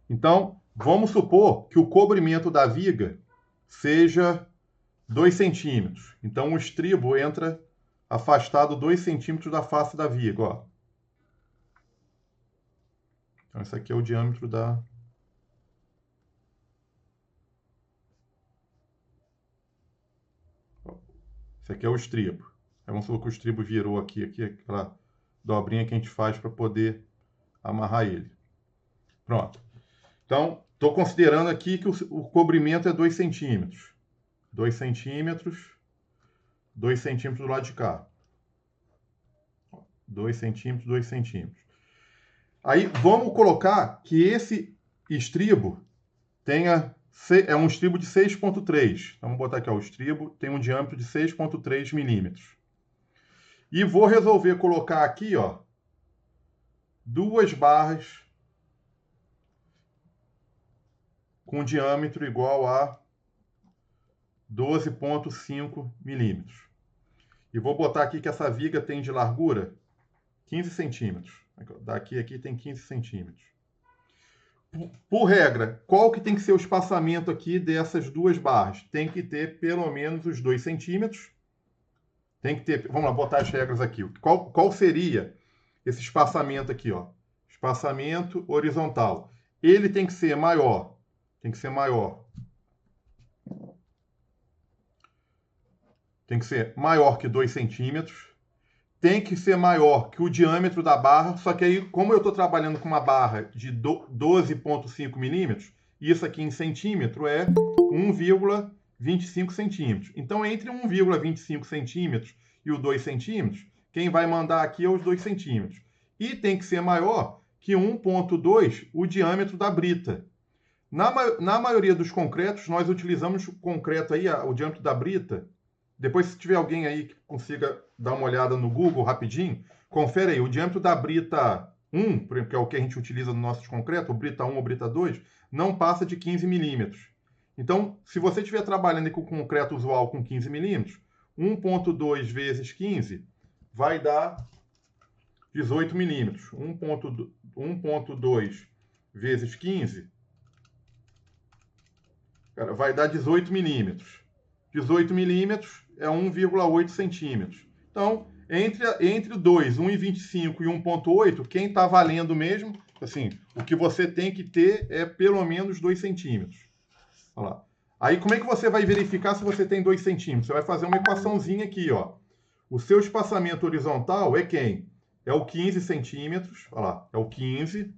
Então, vamos supor que o cobrimento da viga seja 2 centímetros. Então, o estribo entra afastado 2 centímetros da face da viga. Ó. Então, esse aqui é o diâmetro da... Esse aqui é o estribo. Aí vamos supor que o estribo virou aqui, aquela dobrinha que a gente faz para poder amarrar ele. Pronto. Então, estou considerando aqui que o cobrimento é 2 centímetros. 2 centímetros, 2 centímetros do lado de cá. 2 centímetros, 2 centímetros. Aí, vamos colocar que esse estribo é um estribo de 6,3. Então, vamos botar aqui, ó, o estribo tem um diâmetro de 6,3 milímetros. E vou resolver colocar aqui, ó, duas barras com diâmetro igual a 12,5 milímetros. E vou botar aqui que essa viga tem de largura 15 centímetros. Daqui a aqui tem 15 centímetros. Por regra, qual que tem que ser o espaçamento aqui dessas duas barras? Tem que ter pelo menos os 2 centímetros. Tem que ter, vamos lá, botar as regras aqui. Qual seria esse espaçamento aqui, ó? Espaçamento horizontal. Ele tem que ser maior. Tem que ser maior. Tem que ser maior que 2 centímetros. Tem que ser maior que o diâmetro da barra. Só que aí, como eu estou trabalhando com uma barra de 12,5 milímetros, isso aqui em centímetro é 1,25 centímetros. Então, entre 1,25 centímetros e os 2 centímetros, quem vai mandar aqui é os 2 centímetros. E tem que ser maior que 1,2 o diâmetro da brita. Na maioria dos concretos, nós utilizamos o concreto aí, o diâmetro da brita. Depois, se tiver alguém aí que consiga dar uma olhada no Google rapidinho, confere aí. O diâmetro da brita 1, que é o que a gente utiliza no nosso concreto, o brita 1 ou brita 2, não passa de 15 milímetros. Então, se você estiver trabalhando com concreto usual com 15 milímetros, 1,2 vezes 15 vai dar 18 milímetros. 1,2 vezes 15 vai dar 18 milímetros. 18 milímetros é 1,8 centímetros. Então, entre 2, 1,25 e 1,8, quem está valendo mesmo, assim, o que você tem que ter é pelo menos 2 centímetros. Olha lá. Aí, como é que você vai verificar se você tem 2 centímetros? Você vai fazer uma equaçãozinha aqui, ó. O seu espaçamento horizontal é quem? É o 15 centímetros, olha lá, é o 15,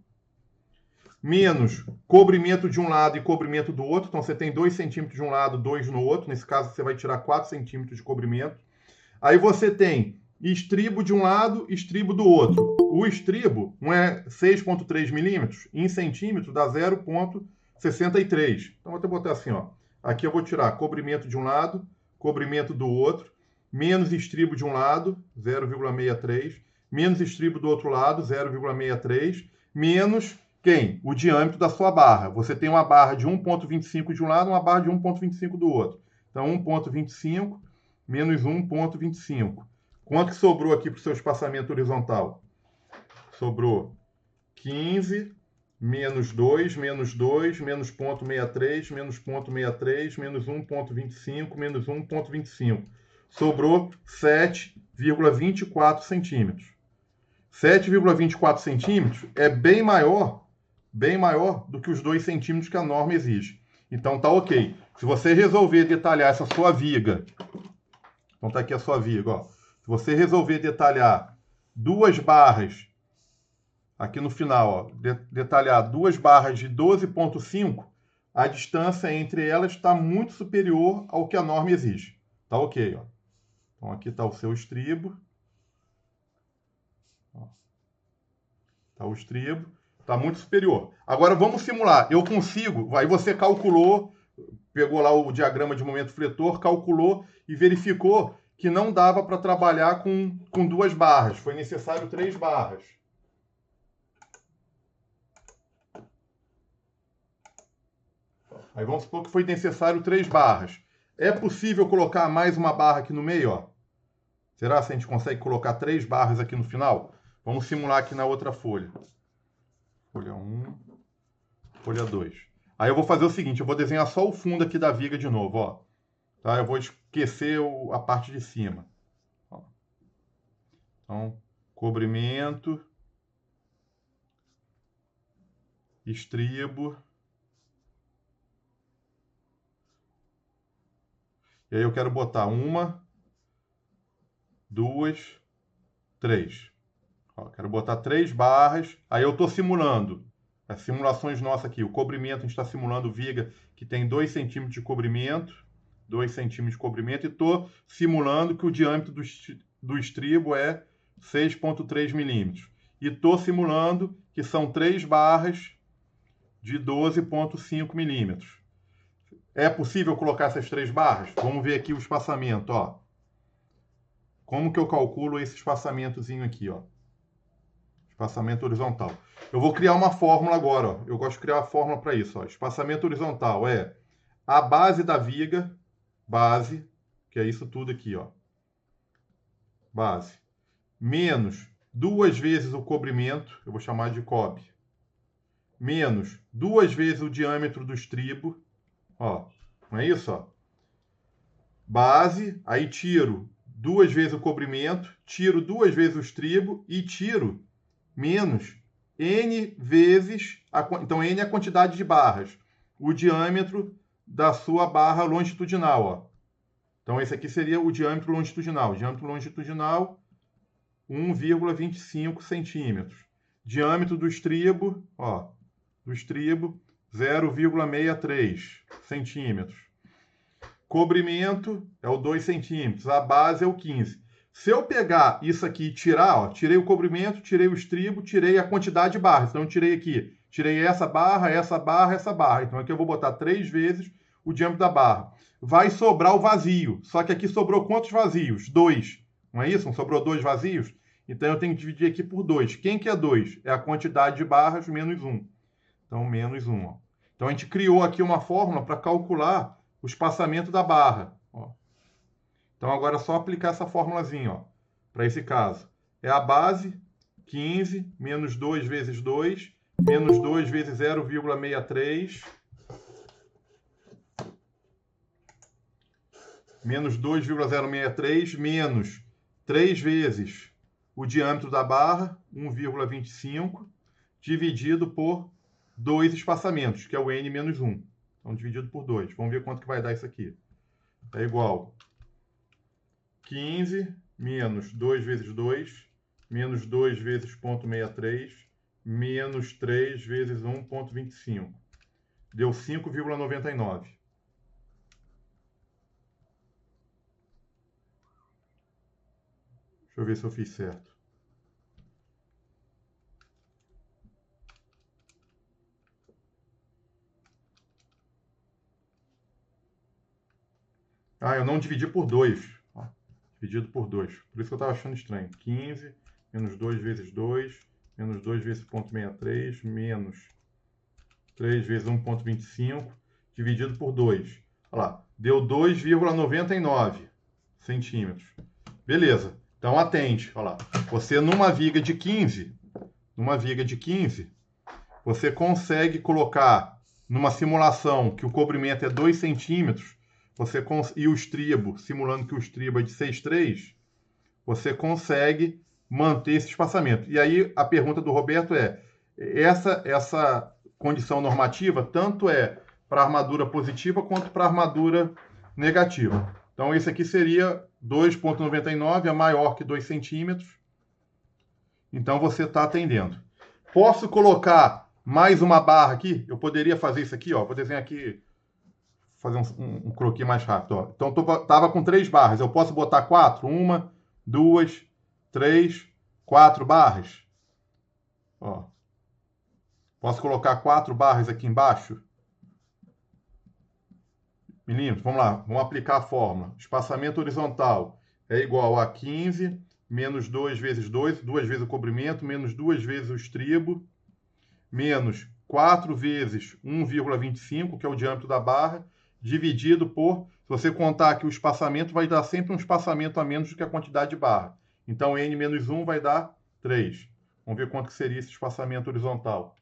menos cobrimento de um lado e cobrimento do outro. Então, você tem 2 centímetros de um lado, 2 no outro. Nesse caso, você vai tirar 4 centímetros de cobrimento. Aí você tem estribo de um lado, estribo do outro. O estribo, um é 6,3 milímetros, em centímetro dá 0,63. Então, vou até botar assim, ó. Aqui eu vou tirar cobrimento de um lado, cobrimento do outro, menos estribo de um lado, 0,63, menos estribo do outro lado, 0,63, menos quem? O diâmetro da sua barra. Você tem uma barra de 1,25 de um lado, uma barra de 1,25 do outro. Então, 1,25 menos 1,25. Quanto que sobrou aqui para o seu espaçamento horizontal? Sobrou 15 menos 2, menos 2, menos 0,63, menos 0,63, menos 1,25, menos 1,25. Sobrou 7,24 centímetros. 7,24 centímetros é bem maior do que os 2 centímetros que a norma exige. Então tá ok. Se você resolver detalhar essa sua viga, então tá aqui a sua viga, ó. Se você resolver detalhar duas barras, aqui no final, ó, detalhar duas barras de 12,5, a distância entre elas está muito superior ao que a norma exige. Tá ok, ó. Então aqui está o seu estribo. Tá o estribo. Está muito superior. Agora vamos simular. Eu consigo. Aí você calculou, pegou lá o diagrama de momento fletor, calculou e verificou que não dava para trabalhar com duas barras. Foi necessário 3 barras. Aí vamos supor que foi necessário 3 barras. É possível colocar mais uma barra aqui no meio, ó? Será que a gente consegue colocar 3 barras aqui no final? Vamos simular aqui na outra folha. Folha 1, folha 2. Aí eu vou fazer o seguinte, eu vou desenhar só o fundo aqui da viga de novo, ó. Tá? Eu vou esquecer a parte de cima. Ó. Então, cobrimento, estribo. E aí eu quero botar 1, 2, 3. Ó, quero botar 3 barras. Aí eu estou simulando. As simulações nossas aqui. O cobrimento, a gente está simulando viga que tem 2 centímetros de cobrimento. 2 centímetros de cobrimento. E estou simulando que o diâmetro do estribo é 6,3 milímetros. E estou simulando que são 3 barras de 12,5 milímetros. É possível colocar essas 3 barras? Vamos ver aqui o espaçamento, ó. Como que eu calculo esse espaçamentozinho aqui, ó? Espaçamento horizontal. Eu vou criar uma fórmula agora, ó. Eu gosto de criar uma fórmula para isso, ó. Espaçamento horizontal é a base da viga, base, que é isso tudo aqui, ó. Base. Menos 2 vezes o cobrimento, eu vou chamar de cob. Menos 2 vezes o diâmetro do estribo, ó. Não é isso, ó? Base, aí tiro 2 vezes o cobrimento, tiro 2 vezes o estribo e tiro menos N vezes, então N é a quantidade de barras, o diâmetro da sua barra longitudinal, ó. Então esse aqui seria o diâmetro longitudinal. Diâmetro longitudinal, 1,25 centímetros. Diâmetro do estribo, ó, do estribo, 0,63 centímetros. Cobrimento é o 2 centímetros, a base é o 15. Se eu pegar isso aqui e tirar, ó, tirei o cobrimento, tirei o estribo, tirei a quantidade de barras. Então, eu tirei aqui, tirei essa barra, essa barra, essa barra. Então, aqui eu vou botar 3 vezes o diâmetro da barra. Vai sobrar o vazio. Só que aqui sobrou quantos vazios? 2. Não é isso? Não sobrou 2 vazios? Então, eu tenho que dividir aqui por 2. Quem que é 2? É a quantidade de barras menos 1. Então, menos 1. Ó. Então, a gente criou aqui uma fórmula para calcular o espaçamento da barra. Ó. Então, agora é só aplicar essa formulazinha, ó, para esse caso. É a base, 15, menos 2 vezes 2, menos 2 vezes 0,63, menos 2,063, menos 3 vezes o diâmetro da barra, 1,25, dividido por 2 espaçamentos, que é o N menos 1. Então, dividido por 2. Vamos ver quanto que vai dar isso aqui. É igual 15 menos 2 vezes 2, menos 2 vezes 0,63, menos 3 vezes 1,25. Deu 5,99. Deixa eu ver se eu fiz certo. Ah, eu não dividi por 2. Dividido por 2. Por isso que eu estava achando estranho. 15 menos 2 vezes 2, menos 2 vezes 0,63, menos 3 vezes 1,25, dividido por 2. Olha lá, deu 2,99 centímetros. Beleza. Então, atente. Olha lá. Você, numa viga de 15, você consegue colocar numa simulação que o cobrimento é 2 centímetros, e o estribo, simulando que o estribo é de 6,3, você consegue manter esse espaçamento. E aí a pergunta do Roberto é, essa condição normativa tanto é para armadura positiva quanto para armadura negativa. Então esse aqui seria 2,99, é maior que 2 centímetros. Então você está atendendo. Posso colocar mais uma barra aqui? Eu poderia fazer isso aqui, ó. Vou desenhar aqui, fazer um croquis mais rápido, ó. Então estava com 3 barras. Eu posso botar 4? 1, 2, 3, 4 barras. Ó. Posso colocar 4 barras aqui embaixo? Meninos, vamos lá. Vamos aplicar a fórmula. Espaçamento horizontal é igual a 15 menos 2 vezes 2, 2 vezes o cobrimento, menos 2 vezes o estribo, menos 4 vezes 1,25, que é o diâmetro da barra, dividido por, se você contar aqui o espaçamento, vai dar sempre um espaçamento a menos do que a quantidade de barra. Então, N menos 1 vai dar 3. Vamos ver quanto que seria esse espaçamento horizontal.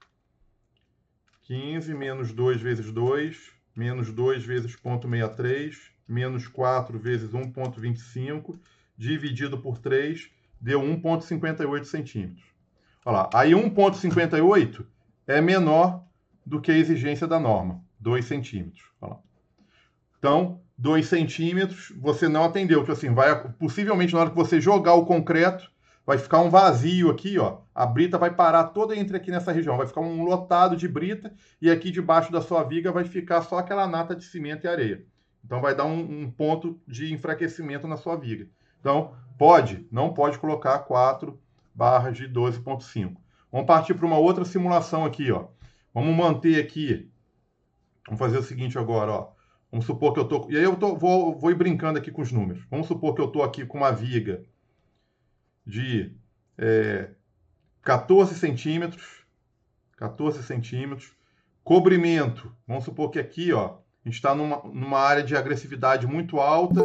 15 menos 2 vezes 2, menos 2 vezes 0,63, menos 4 vezes 1,25, dividido por 3, deu 1,58 centímetros. Olha lá, aí 1,58 é menor do que a exigência da norma, 2 centímetros. Olha lá. Então, 2 centímetros, você não atendeu. Tipo assim, possivelmente na hora que você jogar o concreto, vai ficar um vazio aqui, ó. A brita vai parar toda entre aqui nessa região, vai ficar um lotado de brita e aqui debaixo da sua viga vai ficar só aquela nata de cimento e areia. Então vai dar um ponto de enfraquecimento na sua viga. Então, não pode colocar 4 barras de 12,5. Vamos partir para uma outra simulação aqui, ó. Vamos manter aqui. Vamos fazer o seguinte agora, ó. Vamos supor que eu tô. E aí vou ir brincando aqui com os números. Vamos supor que eu estou aqui com uma viga de 14 centímetros. 14 centímetros. Cobrimento. Vamos supor que aqui, ó, a gente está numa área de agressividade muito alta.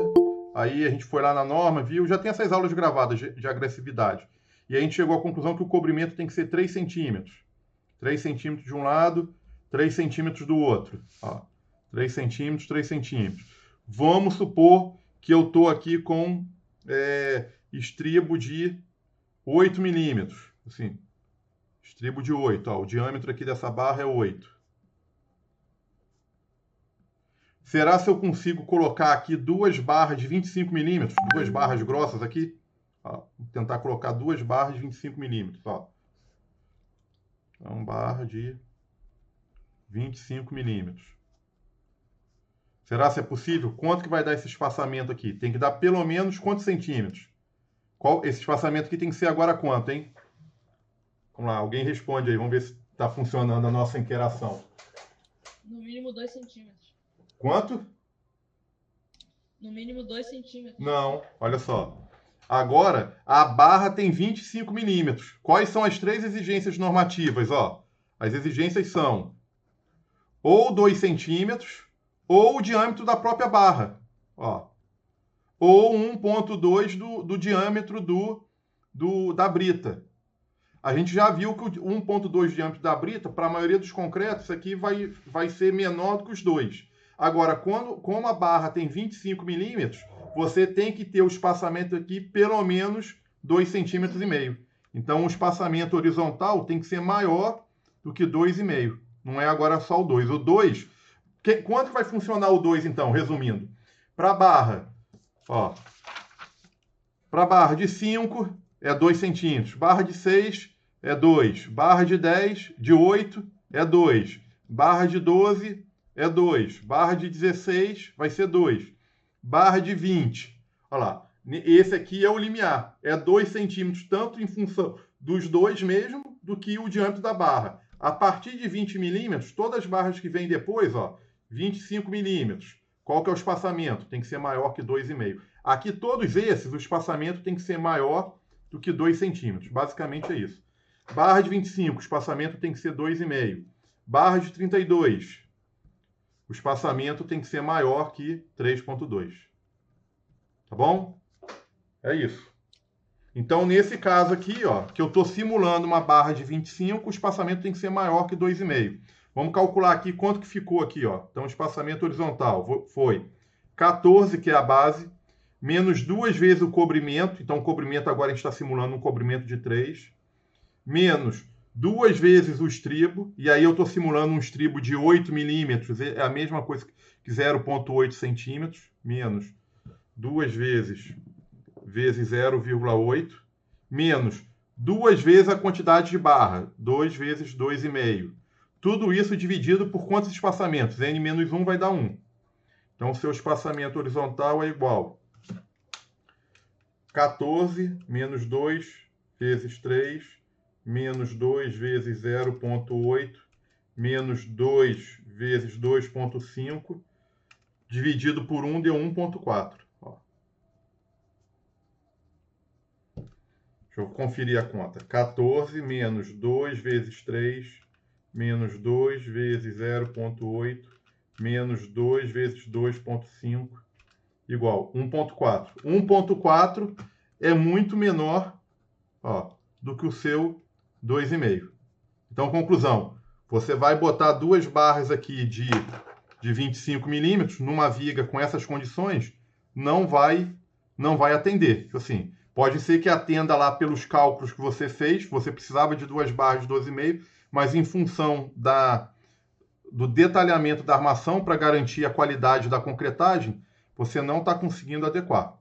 Aí a gente foi lá na norma, viu? Já tem essas aulas gravadas de agressividade. E aí a gente chegou à conclusão que o cobrimento tem que ser 3 centímetros. 3 centímetros de um lado, 3 centímetros do outro. Ó. 3 centímetros, 3 centímetros. Vamos supor que eu estou aqui com estribo de 8 milímetros. Assim, estribo de 8. Ó, o diâmetro aqui dessa barra é 8. Será se eu consigo colocar aqui 2 barras de 25 milímetros? 2 barras grossas aqui? Ó, vou tentar colocar 2 barras de 25 milímetros. Ó. Então, barra de 25 milímetros. Será se é possível? Quanto que vai dar esse espaçamento aqui? Tem que dar pelo menos quantos centímetros? Esse espaçamento aqui tem que ser agora quanto, hein? Vamos lá, alguém responde aí. Vamos ver se está funcionando a nossa interação. No mínimo 2 centímetros. Quanto? No mínimo 2 centímetros. Não, olha só. Agora, a barra tem 25 milímetros. Quais são as 3 exigências normativas? Ó, as exigências são ou 2 centímetros, ou o diâmetro da própria barra, ó. Ou 1,2 do diâmetro da brita. A gente já viu que o 1,2 diâmetro da brita, para a maioria dos concretos, isso aqui vai ser menor do que os 2. Agora, como a barra tem 25 milímetros, você tem que ter o espaçamento aqui pelo menos 2,5 centímetros. Então, o espaçamento horizontal tem que ser maior do que 2,5. Não é agora só o 2. O 2... Quanto vai funcionar o 2, então, resumindo? Para a barra, ó. Para a barra de 5 é 2 centímetros. Barra de 6 é 2. Barra de 10, de 8 é 2. Barra de 12 é 2. Barra de 16 vai ser 2. Barra de 20, olha lá. Esse aqui é o limiar. É 2 centímetros, tanto em função dos 2 mesmo, do que o diâmetro da barra. A partir de 20 milímetros, todas as barras que vêm depois, ó, 25 milímetros. Qual que é o espaçamento? Tem que ser maior que 2,5. Aqui, todos esses, o espaçamento tem que ser maior do que 2 centímetros. Basicamente é isso. Barra de 25, o espaçamento tem que ser 2,5. Barra de 32, o espaçamento tem que ser maior que 3,2. Tá bom? É isso. Então, nesse caso aqui, ó, que eu estou simulando uma barra de 25, o espaçamento tem que ser maior que 2,5. Vamos calcular aqui quanto que ficou aqui, ó. Então, o espaçamento horizontal foi 14, que é a base, menos 2 vezes o cobrimento. Então, o cobrimento agora a gente está simulando um cobrimento de 3. Menos 2 vezes o estribo. E aí eu estou simulando um estribo de 8 milímetros. É a mesma coisa que 0,8 centímetros. Menos 2 vezes 0,8. Menos 2 vezes a quantidade de barra. 2 vezes 2,5. Tudo isso dividido por quantos espaçamentos? N menos 1 vai dar 1. Então, o seu espaçamento horizontal é igual 14 menos 2 vezes 3, menos 2 vezes 0,8, menos 2 vezes 2,5, dividido por 1 deu 1,4. Deixa eu conferir a conta. 14 menos 2 vezes 3, menos 2 vezes 0,8, menos 2 vezes 2,5, igual 1,4. 1,4 é muito menor, ó, do que o seu 2,5. Então, conclusão. Você vai botar duas barras aqui de 25 milímetros numa viga com essas condições, não vai atender. Assim, pode ser que atenda lá pelos cálculos que você fez, você precisava de duas barras de 12,5, mas em função do detalhamento da armação para garantir a qualidade da concretagem, você não está conseguindo adequar.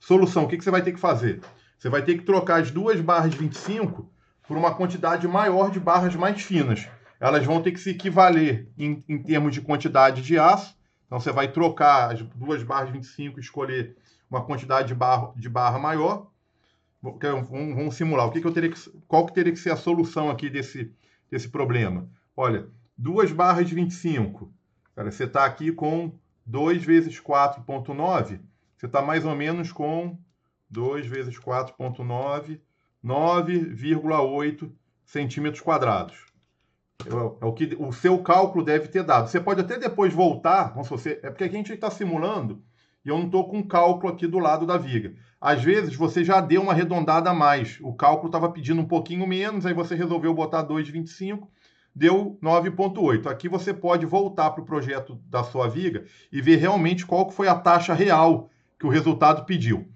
Solução, o que você vai ter que fazer? Você vai ter que trocar as duas barras de 25 por uma quantidade maior de barras mais finas. Elas vão ter que se equivaler em termos de quantidade de aço. Então, você vai trocar as duas barras de 25 e escolher uma quantidade de barra maior. Vamos simular. Qual que teria que ser a solução aqui desse problema? Olha, duas barras de 25. Cara, você está aqui com 2 vezes 4,9. Você está mais ou menos com 2 vezes 4,9, 9,8 centímetros quadrados. É o que o seu cálculo deve ter dado. Você pode até depois voltar, é porque aqui a gente está simulando e eu não estou com o cálculo aqui do lado da viga. Às vezes você já deu uma arredondada a mais, o cálculo estava pedindo um pouquinho menos, aí você resolveu botar 2,25, deu 9,8. Aqui você pode voltar para o projeto da sua viga e ver realmente qual que foi a taxa real que o resultado pediu.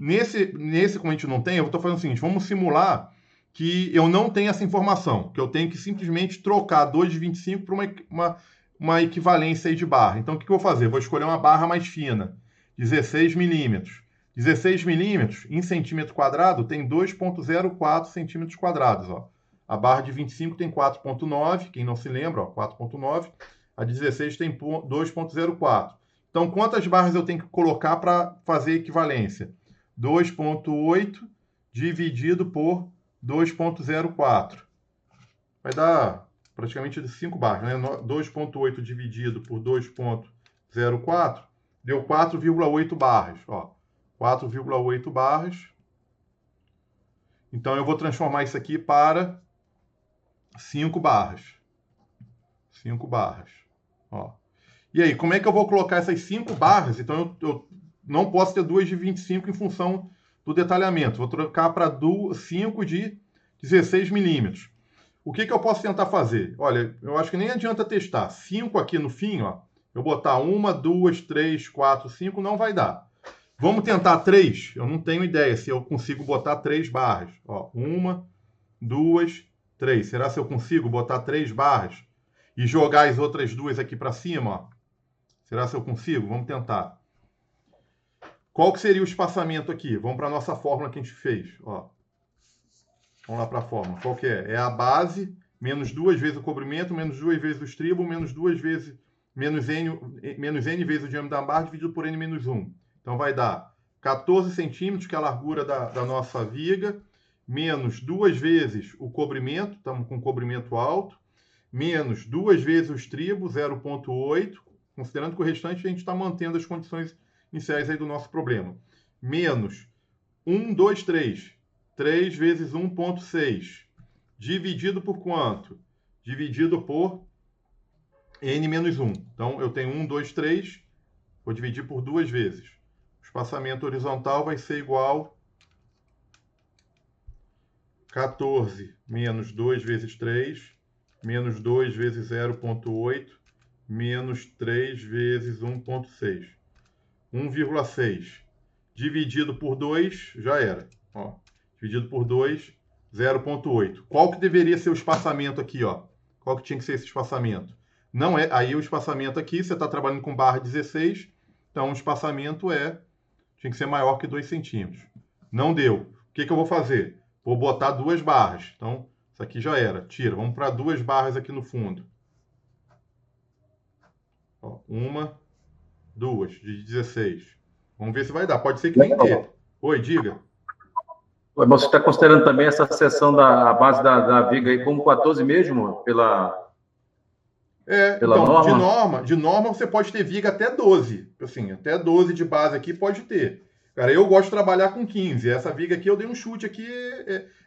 Nesse como a gente não tem, eu estou fazendo o seguinte, vamos simular que eu não tenho essa informação, que eu tenho que simplesmente trocar 2,25 para uma equivalência aí de barra. Então, o que eu vou fazer? Vou escolher uma barra mais fina, 16 milímetros. 16 milímetros em centímetro quadrado tem 2,04 centímetros quadrados. Ó. A barra de 25 tem 4,9, quem não se lembra, 4,9. A de 16 tem 2,04. Então, quantas barras eu tenho que colocar para fazer equivalência? 2,8 dividido por 2,04. Vai dar praticamente 5 barras, né? 2,8 dividido por 2,04 deu 4,8 barras. Ó, 4,8 barras. Então, eu vou transformar isso aqui para 5 barras. 5 barras. Ó. E aí, como é que eu vou colocar essas 5 barras? Então, eu não posso ter 2 de 25 em função do detalhamento. Vou trocar para 5 de 16 milímetros. O que eu posso tentar fazer? Olha, eu acho que nem adianta testar. 5 aqui no fim, ó. Eu botar 1, 2, 3, 4, 5, não vai dar. Vamos tentar 3? Eu não tenho ideia se eu consigo botar 3 barras. Ó, 1, 2, 3. Será se eu consigo botar 3 barras? E jogar as outras duas aqui para cima, ó. Será se eu consigo? Vamos tentar. Qual que seria o espaçamento aqui? Vamos para a nossa fórmula que a gente fez. Ó. Vamos lá para a fórmula. Qual que é? É a base, menos 2 vezes o cobrimento, menos 2 vezes o estribo, menos 2 vezes, menos n vezes o diâmetro da barra, dividido por n menos 1. Então, vai dar 14 centímetros, que é a largura da nossa viga, menos 2 vezes o cobrimento, estamos com cobrimento alto, menos 2 vezes o estribo, 0,8, considerando que o restante a gente está mantendo as condições iniciais aí do nosso problema. Menos 1, 2, 3. 3 vezes 1,6. Dividido por quanto? Dividido por n menos 1. Então, eu tenho 1, 2, 3. Vou dividir por 2 vezes. O espaçamento horizontal vai ser igual a 14 menos 2 vezes 3, menos 2 vezes 0,8, menos 3 vezes 1,6. 1,6 dividido por 2, já era. Ó, dividido por 2, 0,8. Qual que deveria ser o espaçamento aqui? Ó? Qual que tinha que ser esse espaçamento? Não é. Aí o espaçamento aqui, você está trabalhando com barra 16, então o espaçamento tinha que ser maior que 2 centímetros. Não deu. O que eu vou fazer? Vou botar 2 barras. Então, isso aqui já era. Tira. Vamos para 2 barras aqui no fundo. Ó, 1, 2, de 16. Vamos ver se vai dar. Pode ser que nem dê. Oi, diga. Mas você está considerando também essa seção da base da viga aí como 14 mesmo? Pela então, norma? De norma você pode ter viga até 12. Assim, até 12 de base aqui pode ter. Cara, eu gosto de trabalhar com 15. Essa viga aqui eu dei um chute aqui,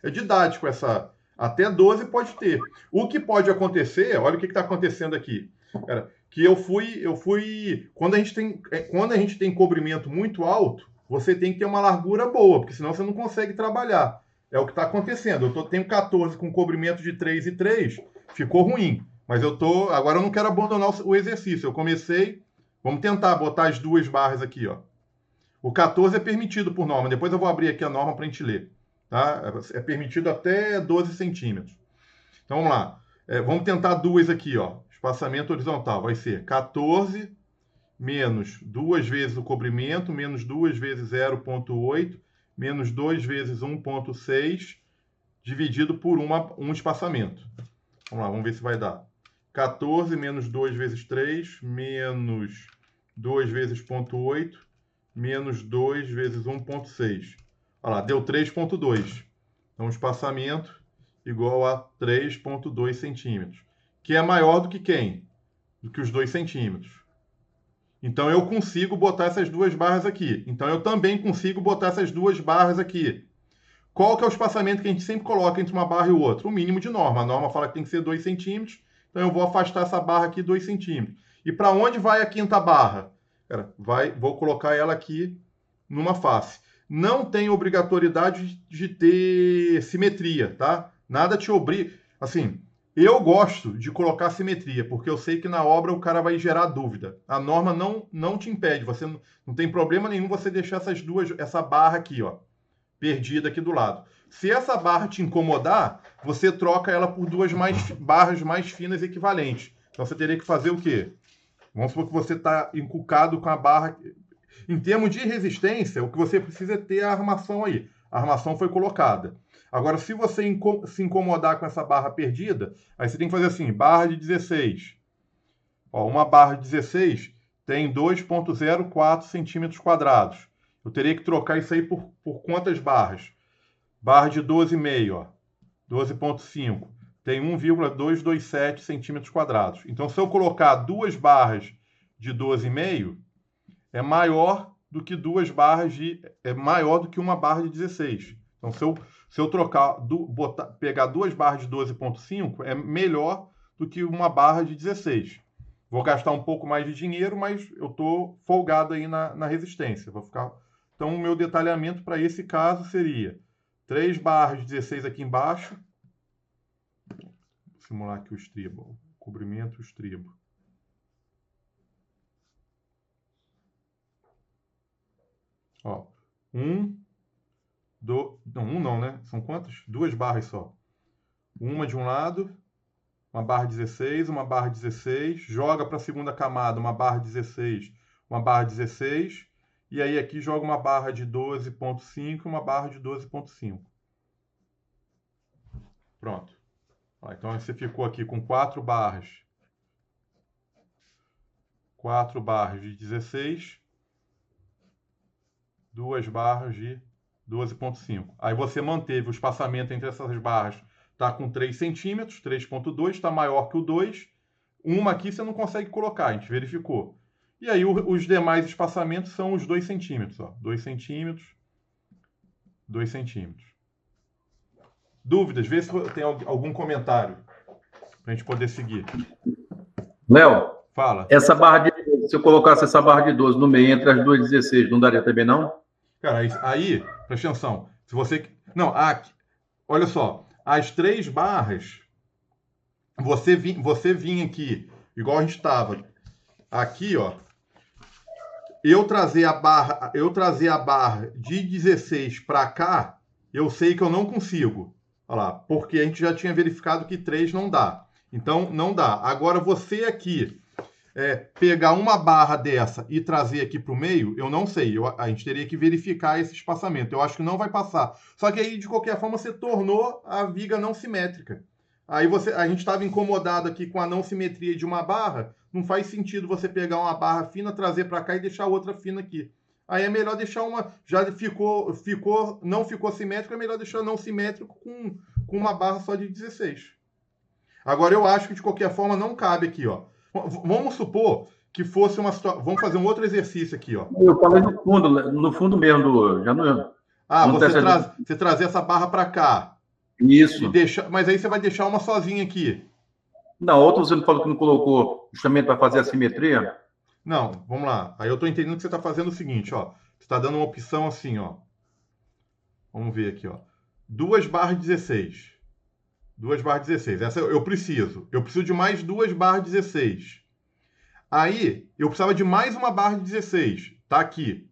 é didático essa. Até 12 pode ter. O que pode acontecer, olha o que está acontecendo aqui. Cara, que eu fui... Quando a gente tem cobrimento muito alto, você tem que ter uma largura boa, porque senão você não consegue trabalhar. É o que está acontecendo. Tenho 14 com cobrimento de 3 e 3, ficou ruim. Mas agora eu não quero abandonar o exercício. Eu comecei, vamos tentar botar as duas barras aqui, ó. O 14 é permitido por norma. Depois eu vou abrir aqui a norma para a gente ler. Tá? É permitido até 12 centímetros. Então vamos lá. Vamos tentar duas aqui, ó. Espaçamento horizontal vai ser 14 menos 2 vezes o comprimento, menos 2 vezes 0,8, menos 2 vezes 1,6, dividido por um espaçamento. Vamos lá, vamos ver se vai dar. 14 menos 2 vezes 3, menos 2 vezes 0,8, menos 2 vezes 1,6. Olha lá, deu 3,2. Então, espaçamento igual a 3,2 centímetros. Que é maior do que quem? Do que os 2 centímetros. Então, eu consigo botar essas duas barras aqui. Então, eu também consigo botar essas duas barras aqui. Qual que é o espaçamento que a gente sempre coloca entre uma barra e outra? O mínimo de norma. A norma fala que tem que ser 2 centímetros. Então, eu vou afastar essa barra aqui 2 centímetros. E para onde vai a quinta barra? Vou colocar ela aqui numa face. Não tem obrigatoriedade de ter simetria, tá? Nada te obriga. Assim, eu gosto de colocar simetria, porque eu sei que na obra o cara vai gerar dúvida. A norma não te impede. Você não tem problema nenhum você deixar essa barra aqui, ó, perdida aqui do lado. Se essa barra te incomodar, você troca ela por duas barras mais finas equivalentes. Então você teria que fazer o quê? Vamos supor que você está encucado com a barra. Em termos de resistência, o que você precisa é ter a armação aí. A armação foi colocada. Agora, se você se incomodar com essa barra perdida, aí você tem que fazer assim, barra de 16. Ó, uma barra de 16 tem 2,04 centímetros quadrados. Eu teria que trocar isso aí por quantas barras? Barra de 12,5, ó, 12,5. Tem 1,227 centímetros quadrados. Então, se eu colocar duas barras de 12,5, é maior do que maior do que uma barra de 16. Então, se eu pegar duas barras de 12,5, é melhor do que uma barra de 16. Vou gastar um pouco mais de dinheiro, mas eu estou folgado aí na resistência. Então, o meu detalhamento para esse caso seria 3 barras de 16 aqui embaixo. Vou simular aqui o estribo, o cobrimento e o estribo. Ó, não, né? São quantas? 2 barras só. Uma de um lado, uma barra 16, uma barra 16, joga para a segunda camada uma barra 16, uma barra 16, e aí aqui joga uma barra de 12,5 e uma barra de 12,5. Pronto. Então você ficou aqui com 4 barras. 4 barras de 16, 2 barras de 12,5. Aí você manteve o espaçamento entre essas barras, está com 3 centímetros, 3,2, está maior que o 2. Uma aqui você não consegue colocar, a gente verificou. E aí os demais espaçamentos são os 2 centímetros. Ó, 2 centímetros, 2 centímetros. Dúvidas? Vê se tem algum comentário para a gente poder seguir. Léo, fala. Essa barra se eu colocasse essa barra de 12 no meio entre as duas 16, não daria também, não? Cara, aí, presta atenção. Se você... Não, aqui, olha só. As 3 barras, você vinha aqui, igual a gente estava. Aqui, ó. Eu trazer a barra de 16 para cá, eu sei que eu não consigo. Olha lá, porque a gente já tinha verificado que 3 não dá. Então, não dá. Agora, você aqui pegar uma barra dessa e trazer aqui para o meio, eu não sei. A gente teria que verificar esse espaçamento. Eu acho que não vai passar. Só que aí, de qualquer forma, você tornou a viga não simétrica. Aí a gente estava incomodado aqui com a não simetria de uma barra. Não faz sentido você pegar uma barra fina, trazer para cá e deixar outra fina aqui. Aí é melhor deixar uma... Já não ficou simétrico, é melhor deixar não simétrico com uma barra só de 16. Agora, eu acho que, de qualquer forma, não cabe aqui, ó. Vamos supor que fosse uma situação... Vamos fazer um outro exercício aqui, ó. Eu falei no fundo mesmo. Já não... Você trazer essa barra para cá. Isso. Mas aí você vai deixar uma sozinha aqui. Não, outra você não falou que não colocou justamente para fazer a simetria? Não, vamos lá. Aí eu estou entendendo que você está fazendo o seguinte, ó. Você está dando uma opção assim, ó. Vamos ver aqui, ó. 2 barras 16. 2 barras 16. Essa eu preciso. Eu preciso de mais 2 barras 16. Aí, eu precisava de mais uma barra de 16. Tá aqui.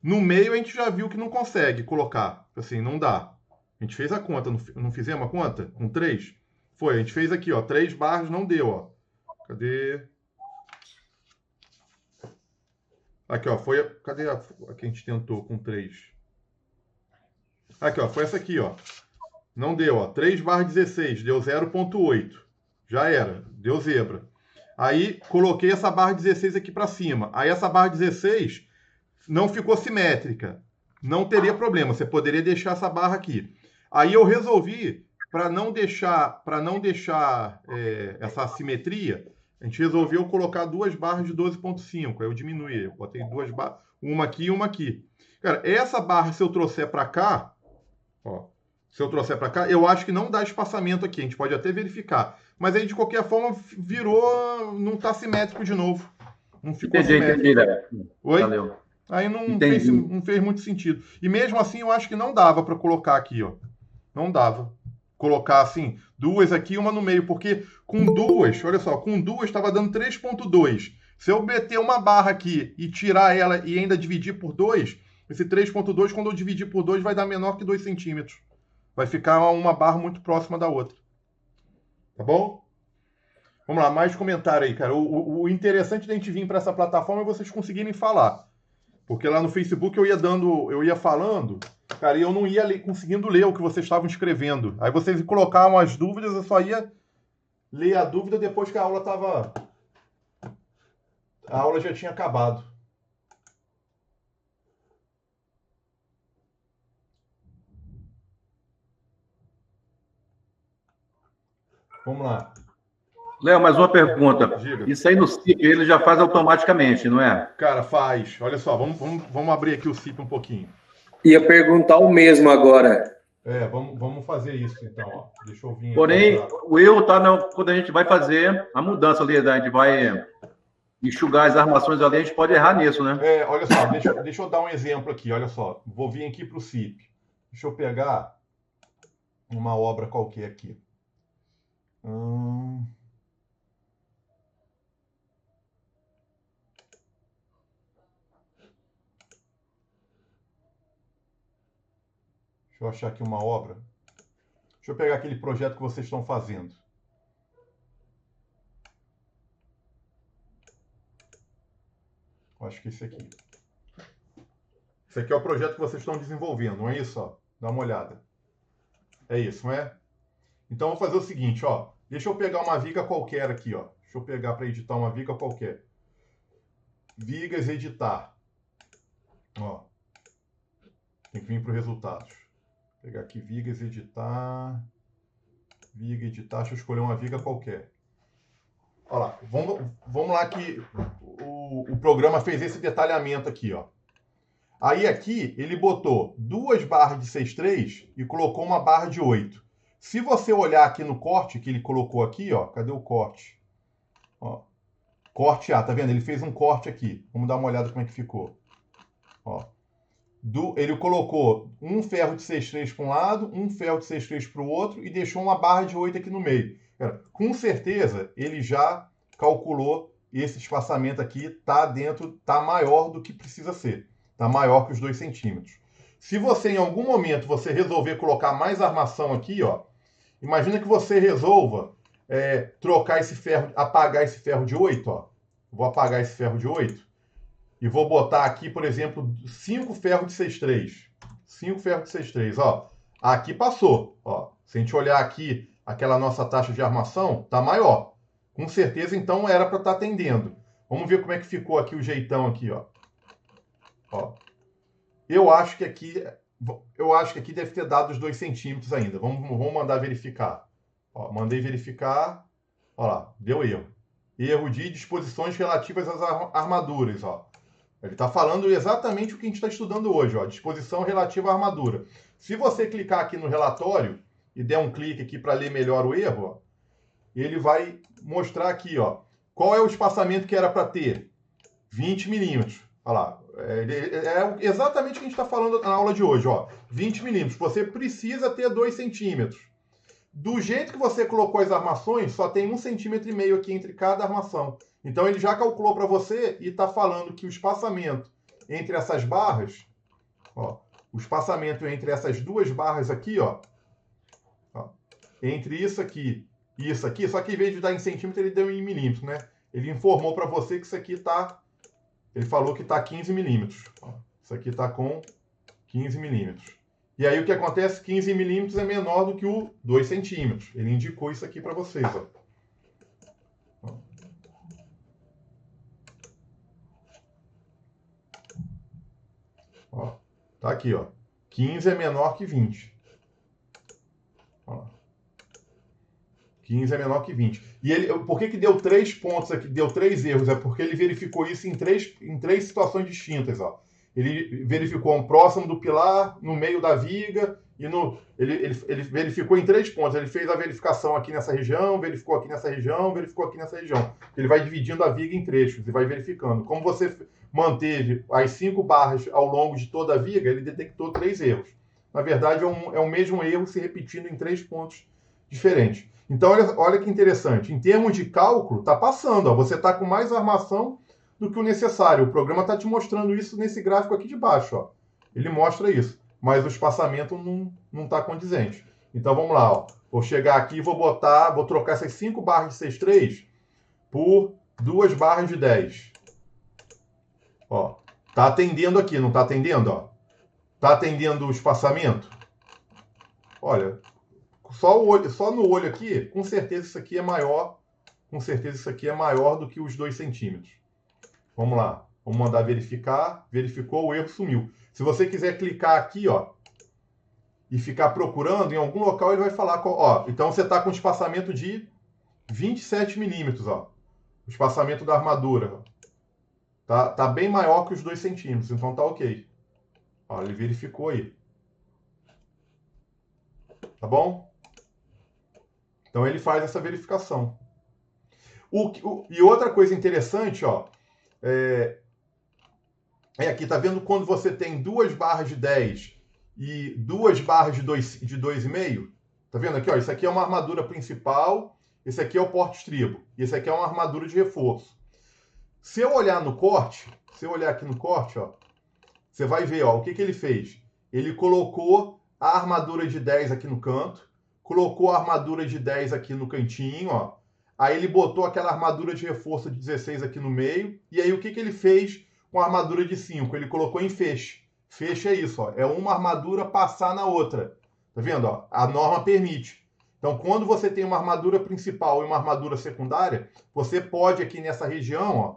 No meio, a gente já viu que não consegue colocar. Assim, não dá. A gente fez a conta. Não fizemos a conta? Com 3? Foi. A gente fez aqui, ó. 3 barras, não deu, ó. Cadê? Aqui, ó. Foi. Cadê a que a gente tentou com 3? Aqui, ó. Foi essa aqui, ó. Não deu, ó. 3 barra 16. Deu 0,8. Já era. Deu zebra. Aí, coloquei essa barra 16 aqui para cima. Aí, essa barra 16 não ficou simétrica. Não teria problema. Você poderia deixar essa barra aqui. Aí, eu resolvi, para não deixar essa assimetria, a gente resolveu colocar 2 barras de 12,5. Aí, eu diminuí. Eu botei 2 barras. Uma aqui e uma aqui. Cara, essa barra, se eu trouxer para cá, ó. Se eu trouxer para cá, eu acho que não dá espaçamento aqui. A gente pode até verificar. Mas aí, de qualquer forma, virou... Não está simétrico de novo. Não ficou simétrico. Entendi, né? Oi? Valeu. Aí não fez muito sentido. E mesmo assim, eu acho que não dava para colocar aqui, ó. Não dava. Colocar assim, 2 aqui e uma no meio. Porque com 2, olha só, com 2 estava dando 3,2. Se eu meter uma barra aqui e tirar ela e ainda dividir por 2, esse 3,2, quando eu dividir por 2, vai dar menor que 2 centímetros. Vai ficar uma barra muito próxima da outra. Tá bom? Vamos lá, mais comentário aí, cara. O interessante da gente vir para essa plataforma é vocês conseguirem falar. Porque lá no Facebook eu ia falando, cara, e eu não ia conseguindo ler o que vocês estavam escrevendo. Aí vocês colocavam as dúvidas, eu só ia ler a dúvida depois que a aula já tinha acabado. Vamos lá. Léo, mais uma pergunta. Diga. Isso aí no CIP ele já faz automaticamente, não é? Cara, faz. Olha só, vamos abrir aqui o CIP um pouquinho. Ia perguntar o mesmo agora. Vamos fazer isso então, ó. Deixa eu vir. Porém, o erro tá quando a gente vai fazer a mudança ali, a gente vai enxugar as armações ali, a gente pode errar nisso, né? Olha só, deixa eu dar um exemplo aqui, olha só. Vou vir aqui para o CIP. Deixa eu pegar uma obra qualquer aqui. Deixa eu achar aqui uma obra. Deixa eu pegar aquele projeto que vocês estão fazendo. Acho que esse aqui. Esse aqui é o projeto que vocês estão desenvolvendo, não é isso? Ó? Dá uma olhada. É isso, não é? Então, eu vou fazer o seguinte, ó. Deixa eu pegar uma viga qualquer aqui, ó. Deixa eu pegar para editar uma viga qualquer. Vigas, editar. Ó. Tem que vir para os resultados. Vou pegar aqui vigas, editar. Viga, editar. Deixa eu escolher uma viga qualquer. Olha lá. Vamos lá que o programa fez esse detalhamento aqui, ó. Aí aqui ele botou 2 barras de 6,3 e colocou uma barra de 8. Se você olhar aqui no corte que ele colocou aqui, ó, cadê o corte? Ó, corte A, tá vendo? Ele fez um corte aqui. Vamos dar uma olhada como é que ficou. Ó, ele colocou um ferro de 6,3 para um lado, um ferro de 6,3 para o outro e deixou uma barra de 8 aqui no meio. Com certeza ele já calculou esse espaçamento aqui, tá maior do que precisa ser. Tá maior que os 2 centímetros. Se você, em algum momento, você resolver colocar mais armação aqui, ó, imagina que você resolva trocar esse ferro, apagar esse ferro de 8, ó. Vou apagar esse ferro de 8 e vou botar aqui, por exemplo, 5 ferros de 6,3. 5 ferros de 6,3, ó. Aqui passou, ó. Se a gente olhar aqui, aquela nossa taxa de armação tá maior. Com certeza, então, era para estar atendendo. Vamos ver como é que ficou aqui o jeitão aqui, ó. Ó. Eu acho que aqui deve ter dado os 2 centímetros ainda. Vamos mandar verificar. Ó, mandei verificar. Ó lá, deu erro. Erro de disposições relativas às armaduras. Ó. Ele está falando exatamente o que a gente está estudando hoje. Ó, disposição relativa à armadura. Se você clicar aqui no relatório e der um clique aqui para ler melhor o erro, ó, ele vai mostrar aqui, ó, qual é o espaçamento que era para ter. 20 milímetros. Olha lá. É exatamente o que a gente está falando na aula de hoje. Ó. 20 milímetros. Você precisa ter 2 centímetros. Do jeito que você colocou as armações, só tem 1,5 cm aqui entre cada armação. Então ele já calculou para você e está falando que o espaçamento entre essas barras, ó, o espaçamento entre essas duas barras aqui, ó, entre isso aqui e isso aqui, só que em vez de dar em centímetro, ele deu em milímetros, né? Ele informou para você que isso aqui está, ele falou que está 15 milímetros. Isso aqui está com 15 milímetros. E aí o que acontece? 15 milímetros é menor do que o 2 centímetros. Ele indicou isso aqui para vocês, ó. Ó, tá aqui, ó. 15 é menor que 20. Ó. 15 é menor que 20. E ele, por que deu 3 pontos aqui, deu 3 erros? É porque ele verificou isso em três situações distintas, ó. Ele verificou um próximo do pilar, no meio da viga, e ele verificou em 3 pontos. Ele fez a verificação aqui nessa região, verificou aqui nessa região, verificou aqui nessa região. Ele vai dividindo a viga em trechos e vai verificando. Como você manteve as 5 barras ao longo de toda a viga, ele detectou 3 erros. Na verdade, é o mesmo erro se repetindo em 3 pontos diferentes. Então, olha que interessante. Em termos de cálculo, está passando. Ó, você está com mais armação do que o necessário. O programa está te mostrando isso nesse gráfico aqui de baixo. Ó. Ele mostra isso. Mas o espaçamento não está condizente. Então, vamos lá. Ó. Vou chegar aqui e vou trocar essas 5 barras de 6,3 por 2 barras de 10. Ó, tá atendendo aqui, não está atendendo? Ó? Tá atendendo o espaçamento? Olha... Só no olho aqui, com certeza isso aqui é maior. Com certeza isso aqui é maior do que os 2 centímetros. Vamos lá. Vamos mandar verificar. Verificou, o erro sumiu. Se você quiser clicar aqui, ó, e ficar procurando, em algum local ele vai falar... Ó, então você está com espaçamento de 27 milímetros, ó. O espaçamento da armadura. Ó. Tá bem maior que os 2 centímetros, então tá ok. Ó, ele verificou aí. Tá bom? Então ele faz essa verificação. E outra coisa interessante, ó, aqui, tá vendo quando você tem 2 barras de 10 e 2 barras de 2,5? Tá vendo aqui, ó, isso aqui é uma armadura principal, esse aqui é o porte-estribo, e esse aqui é uma armadura de reforço. Se eu olhar no corte, aqui no corte, ó, você vai ver, ó, o que ele fez. Ele colocou a armadura de 10 aqui no canto, colocou a armadura de 10 aqui no cantinho, ó. Aí ele botou aquela armadura de reforço de 16 aqui no meio. E aí o que ele fez com a armadura de 5? Ele colocou em feixe. Feixe é isso, ó. É uma armadura passar na outra. Tá vendo, ó? A norma permite. Então, quando você tem uma armadura principal e uma armadura secundária, você pode aqui nessa região, ó.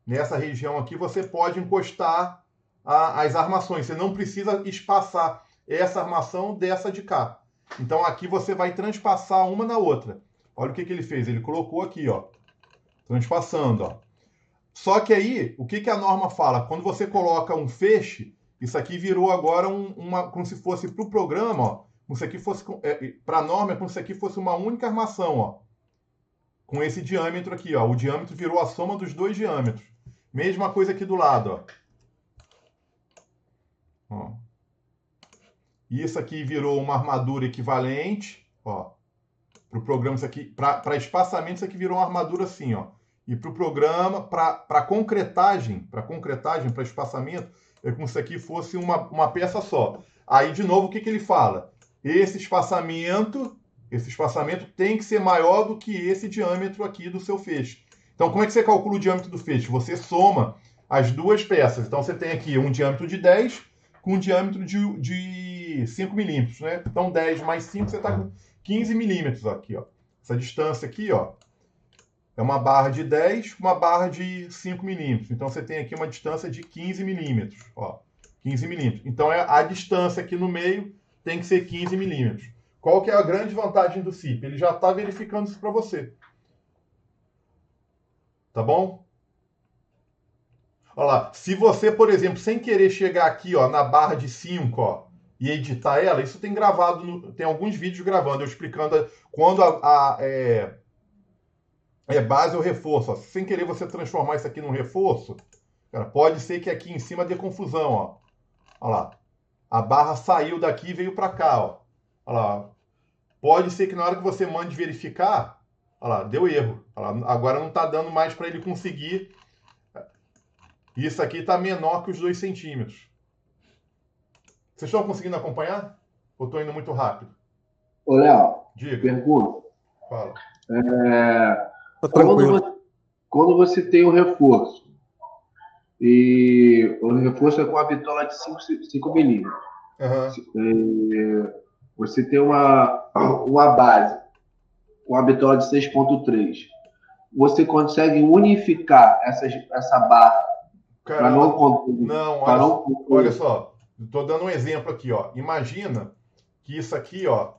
Nessa região aqui, você pode encostar as armações. Você não precisa espaçar essa armação dessa de cá. Então, aqui você vai transpassar uma na outra. Olha o que ele fez. Ele colocou aqui, ó. Transpassando, ó. Só que aí, o que a norma fala? Quando você coloca um feixe, isso aqui virou agora como se fosse para o programa, ó. Como se aqui fosse... para a norma, é como se aqui fosse uma única armação, ó. Com esse diâmetro aqui, ó. O diâmetro virou a soma dos 2 diâmetros. Mesma coisa aqui do lado, ó. Ó. Isso aqui virou uma armadura equivalente, ó. Para o programa, isso aqui, para espaçamento, isso aqui virou uma armadura assim, ó. E para o programa, para concretagem, para espaçamento, é como se isso aqui fosse uma peça só. Aí, de novo, o que ele fala? Esse espaçamento tem que ser maior do que esse diâmetro aqui do seu feixe. Então, como é que você calcula o diâmetro do feixe? Você soma as 2 peças. Então, você tem aqui um diâmetro de 10 com um diâmetro de 5 milímetros, né? Então, 10 mais 5, você está com 15 milímetros aqui, ó. Essa distância aqui, ó, é uma barra de 10 com uma barra de 5 milímetros. Então, você tem aqui uma distância de 15 milímetros, ó. 15 milímetros. Então, a distância aqui no meio tem que ser 15 milímetros. Qual que é a grande vantagem do CIP? Ele já está verificando isso para você. Tá bom? Olha lá, se você, por exemplo, sem querer chegar aqui, ó, na barra de 5, ó, e editar ela, isso tem gravado, tem alguns vídeos gravando, eu explicando quando é base ou reforço. Ó. Sem querer você transformar isso aqui num reforço, cara, pode ser que aqui em cima dê confusão, ó. Olha lá, a barra saiu daqui e veio para cá, ó. Olha lá, Pode ser que na hora que você mande verificar, olha lá, deu erro. Olha lá, agora não está dando mais para ele conseguir. Isso aqui está menor que os 2 centímetros. Vocês estão conseguindo acompanhar? Ou estou indo muito rápido? Ô, Léo, Diga. pergunta. Fala. Tá tranquilo. Quando você tem o reforço, e o reforço é com a bitola de 5 milímetros, você tem uma base com a bitola de 6,3, você consegue unificar essa barra para olha só, estou dando um exemplo aqui, ó. Imagina que isso aqui, ó,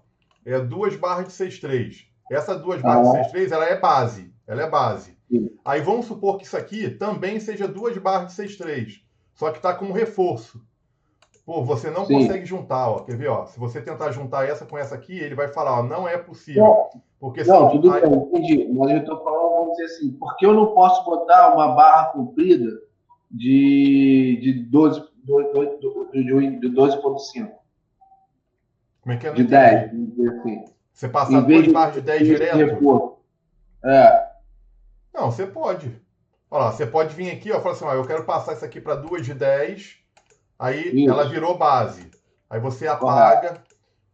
é 2 barras de 6,3. Essa 2 barras de 6,3, ela é base. Ela é base. Sim. Aí vamos supor que isso aqui também seja 2 barras de 6,3, só que está com um reforço. Pô, você não consegue juntar, ó. Quer ver, ó? Se você tentar juntar essa com essa aqui, ele vai falar, ó, não é possível. Porque não, tudo bem, entendi. Mas eu estou falando, vamos dizer assim, por que eu não posso botar uma barra comprida de 12,5? Como é que é? De 10, vamos dizer assim. Você passar 2 barras de 10 direto? Não, você pode. Olha lá, você pode vir aqui, ó, falar assim, ó, eu quero passar isso aqui para 2 de 10, aí ela virou base. Aí você apaga,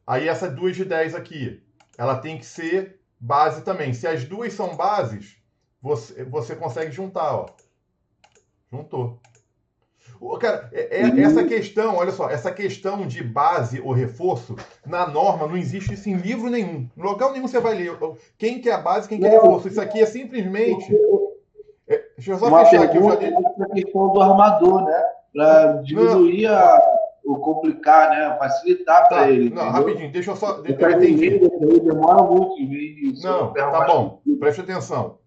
aí essa 2 de 10 aqui, ela tem que ser base também. Se as duas são bases, você consegue juntar, ó. Juntou. Cara, essa questão, olha só, essa questão de base ou reforço, na norma, não existe isso em livro nenhum. Em local nenhum você vai ler. Quem que é a base, quem que é reforço. Isso aqui é simplesmente... deixa eu só fechar aqui. A questão do armador, né? Para diminuir o complicar, né? Facilitar para ele. Não, rapidinho, deixa eu só... Demora muito. Não, tá bom. Preste atenção.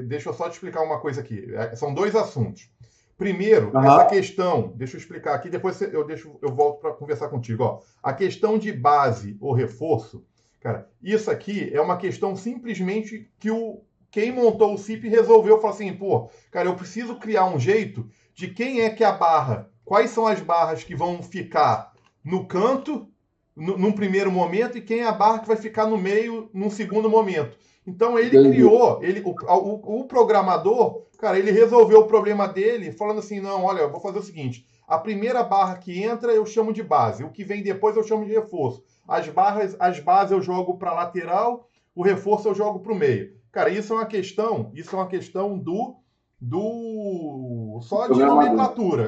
Deixa eu só te explicar uma coisa aqui. São 2 assuntos. Primeiro, essa questão, deixa eu explicar aqui, depois eu volto para conversar contigo. Ó. A questão de base ou reforço, cara, isso aqui é uma questão simplesmente que quem montou o CIP resolveu falar assim, pô, cara, eu preciso criar um jeito de quem é que a barra, quais são as barras que vão ficar no canto, num primeiro momento, e quem é a barra que vai ficar no meio, num segundo momento. Então ele criou, o programador, cara, ele resolveu o problema dele falando assim, não, olha, eu vou fazer o seguinte, a primeira barra que entra eu chamo de base, o que vem depois eu chamo de reforço. As bases eu jogo para lateral, o reforço eu jogo para o meio. Cara, isso é uma questão só de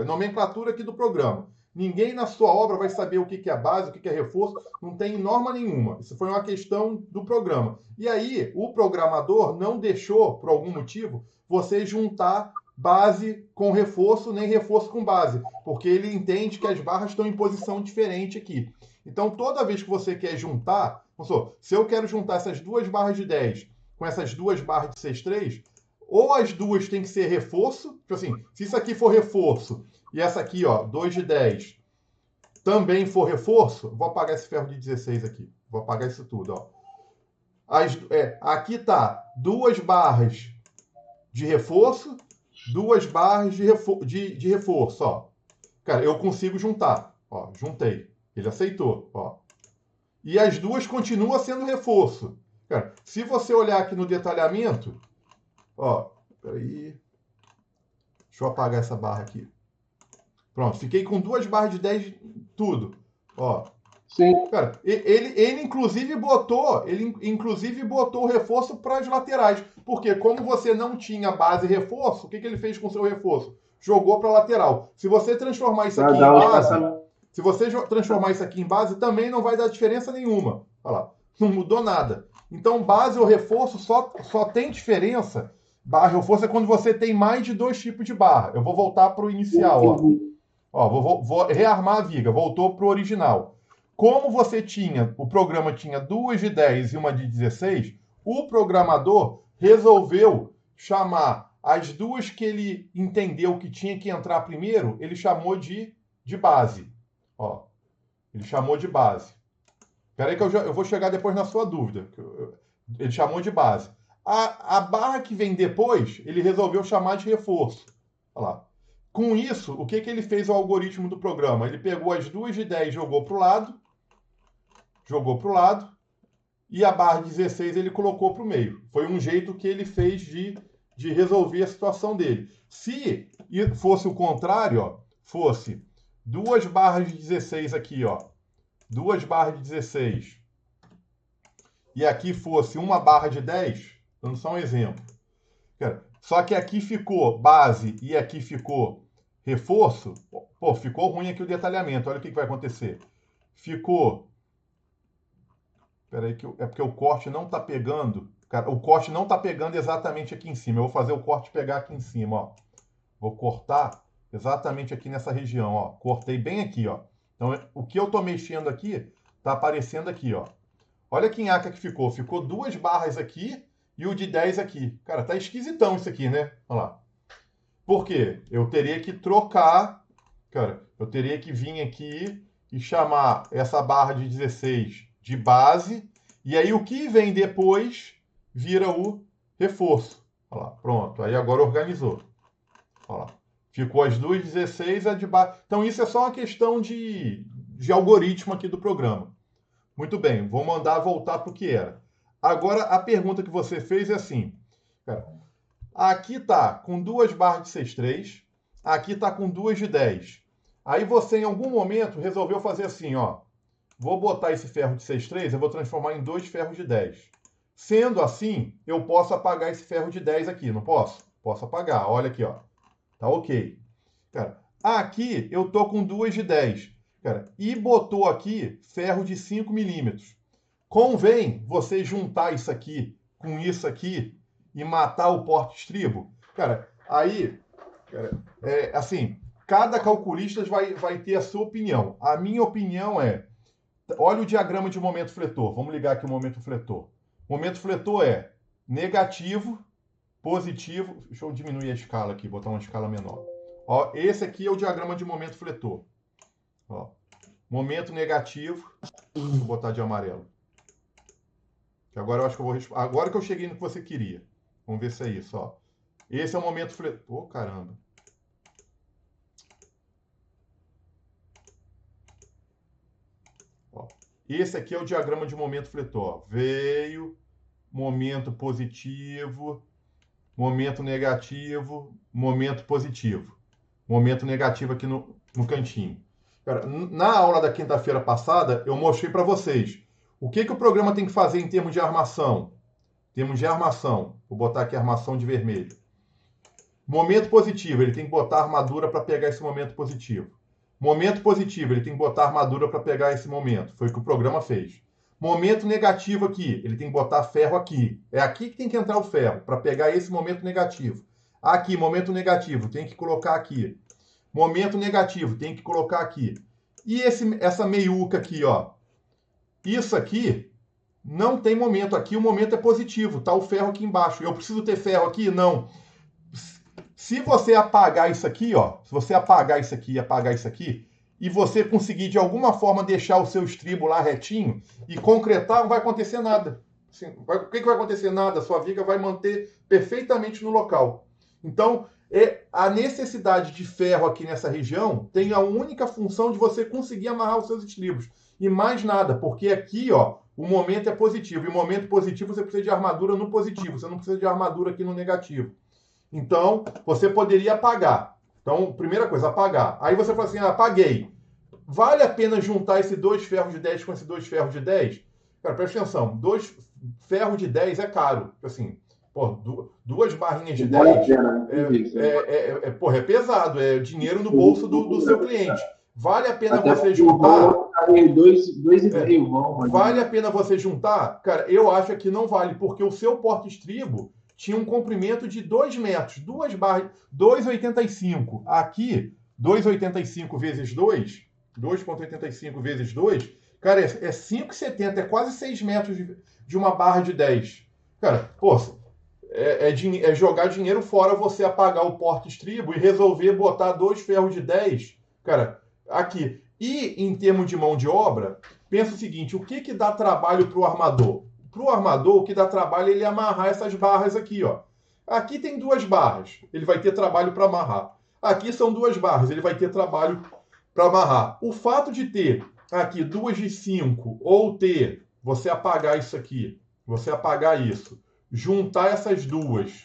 nomenclatura aqui do programa. Ninguém na sua obra vai saber o que é base, o que é reforço, não tem norma nenhuma. Isso foi uma questão do programa. E aí, o programador não deixou, por algum motivo, você juntar base com reforço, nem reforço com base, porque ele entende que as barras estão em posição diferente aqui. Então, toda vez que você quer juntar, se eu quero juntar essas 2 barras de 10 com essas 2 barras de 6,3, ou as duas têm que ser reforço, tipo assim, se isso aqui for reforço, e essa aqui, ó, 2 de 10, também for reforço, vou apagar esse ferro de 16 aqui. Vou apagar isso tudo, ó. Aqui tá 2 barras de reforço, 2 barras de reforço, ó. Cara, eu consigo juntar, ó, juntei. Ele aceitou, ó. E as duas continuam sendo reforço. Cara, se você olhar aqui no detalhamento, ó, peraí. Deixa eu apagar essa barra aqui. Pronto, fiquei com 2 barras de 10, tudo. Ó. Sim. Cara, ele inclusive botou o reforço para as laterais. Porque como você não tinha base e reforço, o que ele fez com o seu reforço? Jogou para a lateral. Se você transformar isso aqui em base, também não vai dar diferença nenhuma. Olha lá, não mudou nada. Então, base ou reforço só tem diferença. Barra e reforço é quando você tem mais de 2 tipos de barra. Eu vou voltar para o inicial, ó. Ó, vou rearmar a viga, voltou para o original. Como o programa tinha 2 de 10 e uma de 16, o programador resolveu chamar as duas que ele entendeu que tinha que entrar primeiro, ele chamou de base. Ó, ele chamou de base. Espera aí que eu vou chegar depois na sua dúvida. Ele chamou de base. A barra que vem depois, ele resolveu chamar de reforço. Olha lá. Com isso, o que ele fez o algoritmo do programa? Ele pegou as 2 de 10 e jogou para o lado. e a barra de 16 ele colocou para o meio. Foi um jeito que ele fez de resolver a situação dele. Se fosse o contrário, ó, fosse 2 barras de 16 aqui, ó, 2 barras de 16, e aqui fosse uma barra de 10, dando só um exemplo. Só que aqui ficou base e aqui ficou reforço. Pô, ficou ruim aqui o detalhamento. Olha o que vai acontecer. Ficou... Espera aí, é porque o corte não está pegando. Cara, o corte não está pegando exatamente aqui em cima. Eu vou fazer o corte pegar aqui em cima, ó. Vou cortar exatamente aqui nessa região, ó. Cortei bem aqui, ó. Então, o que eu estou mexendo aqui está aparecendo aqui, ó. Olha que nhaca que ficou. Ficou 2 barras aqui e o de 10 aqui. Cara, tá esquisitão isso aqui, né? Olha lá. Por quê? Eu teria que trocar... Cara, eu teria que vir aqui e chamar essa barra de 16 de base. E aí o que vem depois vira o reforço. Olha lá, pronto. Aí agora organizou. Olha lá. Ficou as 2 16, a de base. Então isso é só uma questão de algoritmo aqui do programa. Muito bem, vou mandar voltar para o que era. Agora, a pergunta que você fez é assim. Cara, aqui está com 2 barras de 6,3. Aqui está com 2 de 10. Aí você, em algum momento, resolveu fazer assim, ó. Vou botar esse ferro de 6,3, eu vou transformar em 2 ferros de 10. Sendo assim, eu posso apagar esse ferro de 10 aqui, não posso? Posso apagar, olha aqui, ó. Tá ok. Cara, aqui eu tô com 2 de 10. Cara, e botou aqui ferro de 5 milímetros. Convém você juntar isso aqui com isso aqui e matar o porte-estribo? Cara, aí, cara, assim, cada calculista vai ter a sua opinião. A minha opinião é, olha o diagrama de momento fletor. Vamos ligar aqui o momento fletor. Momento fletor é negativo, positivo. Deixa eu diminuir a escala aqui, botar uma escala menor. Ó, esse aqui é o diagrama de momento fletor. Ó, momento negativo. Vou botar de amarelo. Que agora eu acho que eu vou... Agora que eu cheguei no que você queria. Vamos ver se é isso, ó. Esse é o momento fletor. Oh, caramba. Ó, esse aqui é o diagrama de momento fletor. Veio, momento positivo, momento negativo, momento positivo. Momento negativo aqui no cantinho. Cara, na aula da quinta-feira passada, eu mostrei para vocês o que o programa tem que fazer em termos de armação. Em termos de armação. Vou botar aqui a armação de vermelho. Momento positivo, ele tem que botar armadura para pegar esse momento positivo. Momento positivo, ele tem que botar armadura para pegar esse momento. Foi o que o programa fez. Momento negativo aqui, ele tem que botar ferro aqui. É aqui que tem que entrar o ferro, para pegar esse momento negativo. Aqui, momento negativo, tem que colocar aqui. Momento negativo, tem que colocar aqui. E essa meiuca aqui, ó. Isso aqui não tem momento. Aqui o momento é positivo. Tá o ferro aqui embaixo. Eu preciso ter ferro aqui? Não. Se você apagar isso aqui, ó. Se você apagar isso aqui e apagar isso aqui, e você conseguir de alguma forma deixar o seu estribo lá retinho e concretar, não vai acontecer nada. Assim, o que vai acontecer? Nada. A sua viga vai manter perfeitamente no local. Então, a necessidade de ferro aqui nessa região tem a única função de você conseguir amarrar os seus estribos. E mais nada, porque aqui, ó, o momento é positivo. E o momento positivo você precisa de armadura no positivo. Você não precisa de armadura aqui no negativo. Então, você poderia apagar. Então, primeira coisa, apagar. Aí você fala assim, apaguei. Vale a pena juntar esses 2 ferros de 10 com esses 2 ferros de 10? Cara, presta atenção. 2 ferros de 10 é caro. Assim, pô, 2 barrinhas de 10 é pesado. É dinheiro no bolso do seu cliente. Vale a pena você juntar... Vale a pena você juntar? Cara, eu acho que não vale, porque o seu porta-estribo tinha um comprimento de 2 metros, 2 barras, 2,85. Aqui, 2,85 vezes 2, 2,85 vezes 2, cara, é 5,70, é quase 6 metros de uma barra de 10. Cara, pô, é jogar dinheiro fora você apagar o porta-estribo e resolver botar 2 ferros de 10, cara, aqui. E em termos de mão de obra, pensa o seguinte, o que dá trabalho para o armador? Para o armador, o que dá trabalho é ele amarrar essas barras aqui, ó. Aqui tem 2 barras, ele vai ter trabalho para amarrar. Aqui são 2 barras, ele vai ter trabalho para amarrar. O fato de ter aqui 2 de 5 ou ter você apagar isso aqui, você apagar isso, juntar essas duas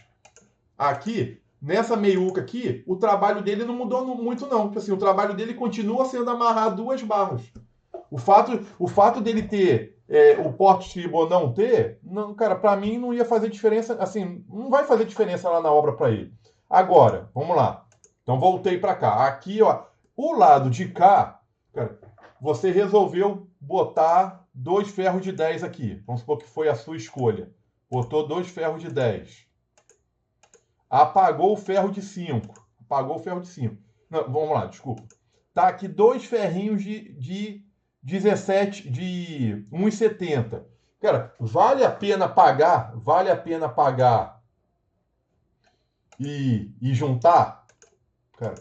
aqui, nessa meiuca aqui, o trabalho dele não mudou muito não. Tipo assim, o trabalho dele continua sendo amarrar duas barras. O fato dele ter o porte estribo ou não ter, não, cara, para mim não ia fazer diferença, assim, não vai fazer diferença lá na obra para ele. Agora, vamos lá. Então voltei para cá. Aqui, ó, o lado de cá, cara, você resolveu botar 2 ferros de 10 aqui. Vamos supor que foi a sua escolha. Botou 2 ferros de 10. Apagou o ferro de 5. Apagou o ferro de 5. Não, vamos lá, desculpa. Tá aqui 2 ferrinhos de 17, de 1,70. Cara, vale a pena pagar? Vale a pena pagar e juntar? Cara,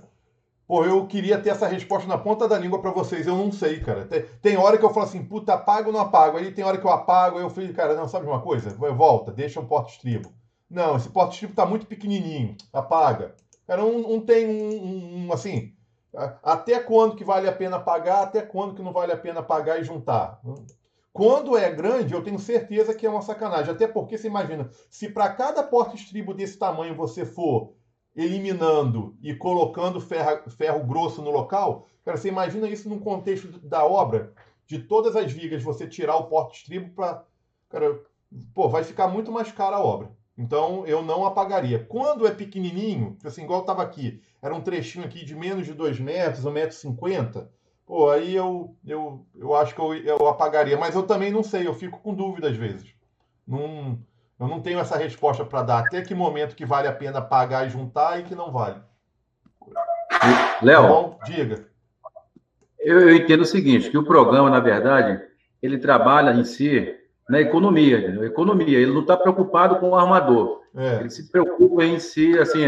pô, eu queria ter essa resposta na ponta da língua para vocês. Eu não sei, cara. Tem hora que eu falo assim, puta, apago ou não apago? Aí tem hora que eu apago, aí eu falei, cara, não, sabe uma coisa? Volta, deixa o porta-estribo. Não, esse porta-estribo tá muito pequenininho. Apaga. Cara, não tem assim... Até quando que vale a pena pagar, até quando que não vale a pena pagar e juntar. Quando é grande, eu tenho certeza que é uma sacanagem. Até porque, você imagina, se para cada porta-estribo desse tamanho você for eliminando e colocando ferro grosso no local, cara, você imagina isso num contexto da obra, de todas as vigas, você tirar o porta-estribo para... Cara, pô, vai ficar muito mais cara a obra. Então, eu não apagaria. Quando é pequenininho, assim, igual estava aqui, era um trechinho aqui de menos de 2 metros, 1,50 m, pô, aí eu acho que eu apagaria. Mas eu também não sei, eu fico com dúvida às vezes. Eu não tenho essa resposta para dar. Até que momento que vale a pena pagar e juntar e que não vale. Léo, então, diga. Eu entendo o seguinte, que o programa, na verdade, ele trabalha em si na economia, entendeu? Economia, ele não está preocupado com o armador. Ele se preocupa em si, assim,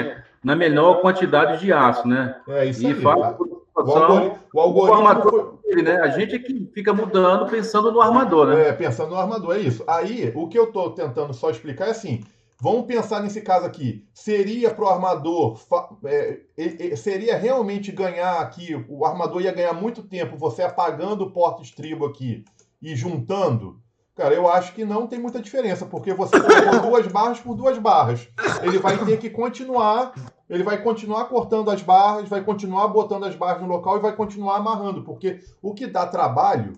na menor quantidade de aço, né? Isso e aí. faz O algoritmo foi... né? A gente é que fica mudando pensando no armador, né? Pensando no armador, é isso. Aí, o que eu estou tentando só explicar é assim, vamos pensar nesse caso aqui. Seria para o armador, seria realmente ganhar aqui, o armador ia ganhar muito tempo você apagando o porta-estribo aqui e juntando? Cara, eu acho que não tem muita diferença, porque você colocou 2 barras por 2 barras. Ele vai ter que continuar, ele vai continuar cortando as barras, vai continuar botando as barras no local e vai continuar amarrando, porque o que dá trabalho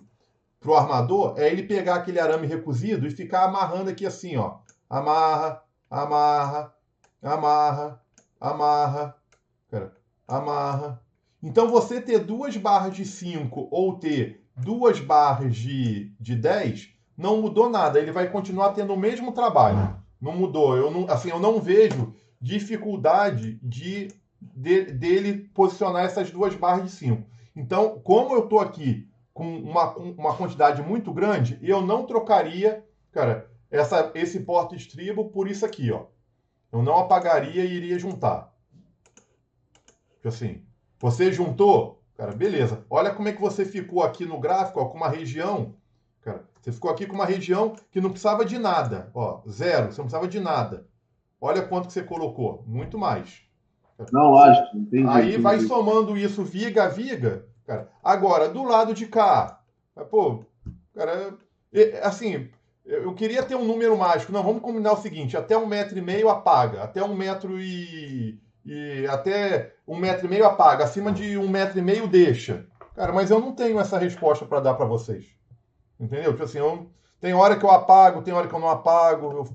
pro armador é ele pegar aquele arame recozido e ficar amarrando aqui assim, ó. Amarra, amarra, amarra, amarra, cara, amarra. Então, você ter 2 barras de 5 ou ter 2 barras de 10 não mudou nada. Ele vai continuar tendo o mesmo trabalho. Não mudou. Eu não vejo dificuldade dele posicionar essas 2 barras de 5. Então, como eu estou aqui com uma quantidade muito grande, eu não trocaria, cara, esse porta-estribo por isso aqui, ó. Eu não apagaria e iria juntar. Assim, você juntou, cara, beleza. Olha como é que você ficou aqui no gráfico, ó, com uma região, cara. Você ficou aqui com uma região que não precisava de nada, ó, 0. Você não precisava de nada. Olha quanto que você colocou, muito mais. Não, lógico, entendi. Aí vai somando isso viga a viga, cara. Agora, do lado de cá, pô, cara, assim, eu queria ter um número mágico. Não, vamos combinar o seguinte, até 1,5 m apaga, até 1 metro até 1,5 m apaga, acima de 1,5 m deixa. Cara, mas eu não tenho essa resposta para dar para vocês. Entendeu? Tipo assim, tem hora que eu apago, tem hora que eu não apago.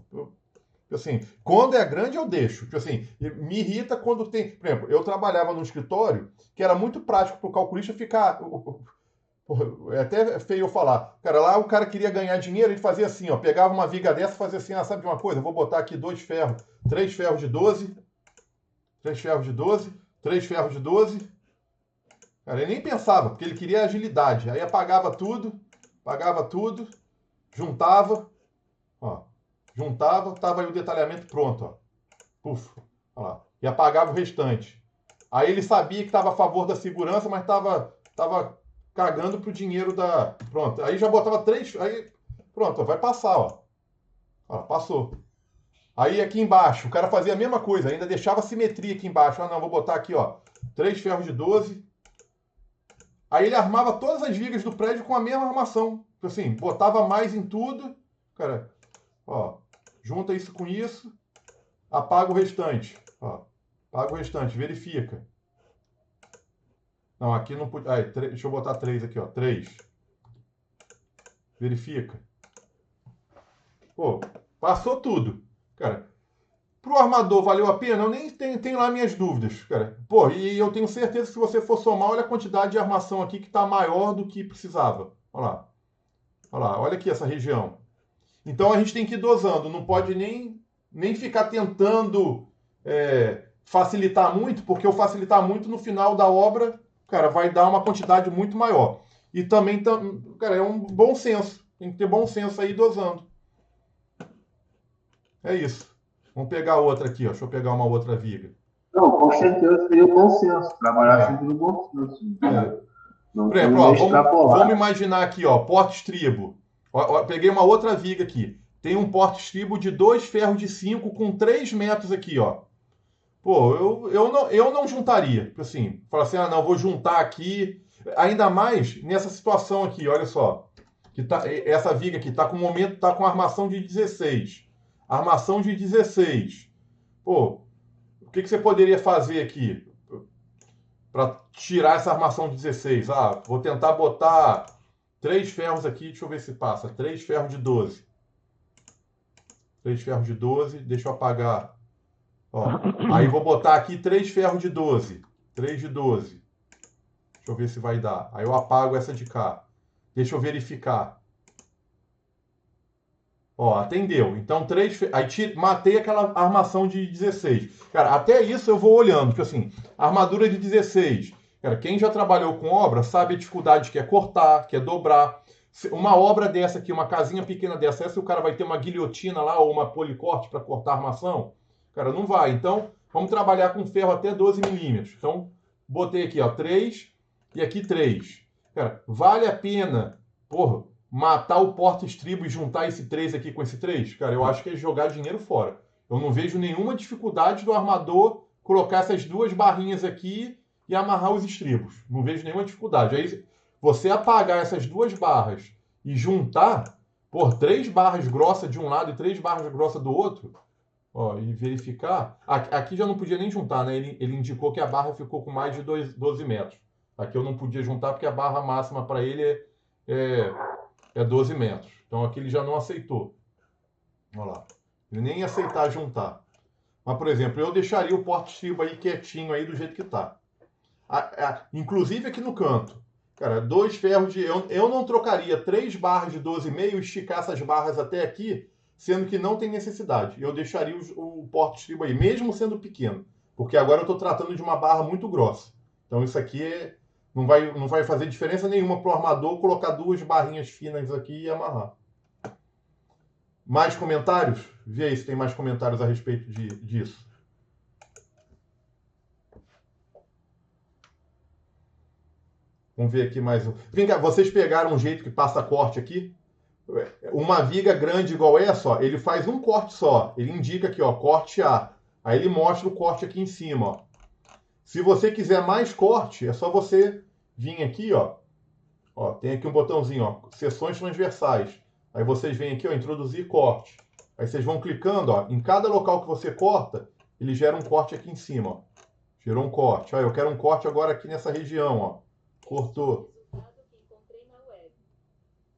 Assim, quando é grande eu deixo. Tipo assim, me irrita quando tem... Por exemplo, eu trabalhava num escritório que era muito prático para o calculista ficar... É até feio eu falar. Cara, lá o cara queria ganhar dinheiro, ele fazia assim, ó, pegava uma viga dessa e fazia assim, sabe de uma coisa? Eu vou botar aqui 2 ferros, 3 ferros de 12, 3 ferros de 12, 3 ferros de 12. Cara, ele nem pensava, porque ele queria agilidade. Aí apagava tudo, juntava, ó, tava aí o detalhamento pronto, ó. Puf, ó lá. E apagava o restante. Aí ele sabia que estava a favor da segurança, mas estava cagando pro dinheiro da... Pronto, aí já botava 3... Aí, pronto, vai passar, ó. Ó, passou. Aí aqui embaixo, o cara fazia a mesma coisa, ainda deixava simetria aqui embaixo. Ah, não, vou botar aqui, ó, 3 ferros de 12, Aí ele armava todas as vigas do prédio com a mesma armação. Assim, botava mais em tudo. Cara, ó, junta isso com isso, apaga o restante. Ó, apaga o restante, verifica. Não, aqui não podia. Deixa eu botar 3 aqui, ó. 3. Verifica. Pô, passou tudo. Cara, pro armador valeu a pena? Eu nem tenho lá minhas dúvidas, cara. Pô, e eu tenho certeza que se você for somar, olha a quantidade de armação aqui que tá maior do que precisava. Olha lá. Olha lá, olha aqui essa região. Então a gente tem que ir dosando. Não pode nem ficar tentando facilitar muito, porque o facilitar muito no final da obra, cara, vai dar uma quantidade muito maior. E também, cara, é um bom senso. Tem que ter bom senso aí dosando. É isso. Vamos pegar outra aqui, ó. Deixa eu pegar uma outra viga. Não, com certeza seria o bom senso. Trabalhar sempre no bom senso. Não por exemplo, ó, vamos imaginar aqui, ó, porta-estribo. Peguei uma outra viga aqui. Tem um porta-estribo de 2 ferros de 5 com 3 metros aqui, ó. Pô, eu não juntaria. Assim, falar assim, não, vou juntar aqui. Ainda mais nessa situação aqui, olha só. Que essa viga aqui tá com armação de 16. Armação de 16. Pô, o que você poderia fazer aqui para tirar essa armação de 16? Vou tentar botar 3 ferros aqui, deixa eu ver se passa. 3 ferros de 12. 3 ferros de 12, deixa eu apagar. Ó, aí vou botar aqui 3 ferros de 12. 3 de 12. Deixa eu ver se vai dar. Aí eu apago essa de cá. Deixa eu verificar. Ó, atendeu. Então, 3... Aí matei aquela armação de 16. Cara, até isso eu vou olhando. Porque, assim, armadura de 16. Cara, quem já trabalhou com obra sabe a dificuldade que é cortar, que é dobrar. Uma obra dessa aqui, uma casinha pequena dessa, se o cara vai ter uma guilhotina lá ou uma policorte para cortar a armação, cara, não vai. Então, vamos trabalhar com ferro até 12 milímetros. Então, botei aqui, ó, 3 e aqui 3. Cara, vale a pena, porra, matar o porta-estribo e juntar esse 3 aqui com esse 3? Cara, eu acho que é jogar dinheiro fora. Eu não vejo nenhuma dificuldade do armador colocar essas 2 barrinhas aqui e amarrar os estribos. Não vejo nenhuma dificuldade. Aí, você apagar essas 2 barras e juntar, por 3 barras grossas de um lado e 3 barras grossas do outro, ó, e verificar. Aqui já não podia nem juntar, né? Ele indicou que a barra ficou com mais de 12 metros. Aqui eu não podia juntar porque a barra máxima para ele é 12 metros. Então aqui ele já não aceitou. Olha lá. Ele nem ia aceitar juntar. Mas, por exemplo, eu deixaria o porta-estribo aí quietinho aí do jeito que está. Inclusive aqui no canto. Cara, 2 ferros de... Eu não trocaria 3 barras de 12,5 e esticar essas barras até aqui, sendo que não tem necessidade. Eu deixaria o porta-estribo aí, mesmo sendo pequeno. Porque agora eu estou tratando de uma barra muito grossa. Então isso aqui não vai fazer diferença nenhuma para o armador colocar 2 barrinhas finas aqui e amarrar. Mais comentários? Vê aí se tem mais comentários a respeito disso. Vamos ver aqui mais um. Vem cá, vocês pegaram um jeito que passa corte aqui? Uma viga grande igual essa, ó, ele faz um corte só. Ele indica aqui, ó, corte A. Aí ele mostra o corte aqui em cima, ó. Se você quiser mais corte, é só você vir aqui, ó. Ó, tem aqui um botãozinho, ó, seções transversais. Aí vocês vêm aqui, ó, introduzir corte. Aí vocês vão clicando, ó, em cada local que você corta, ele gera um corte aqui em cima, ó. Gerou um corte. Ó, eu quero um corte agora aqui nessa região, ó. Cortou.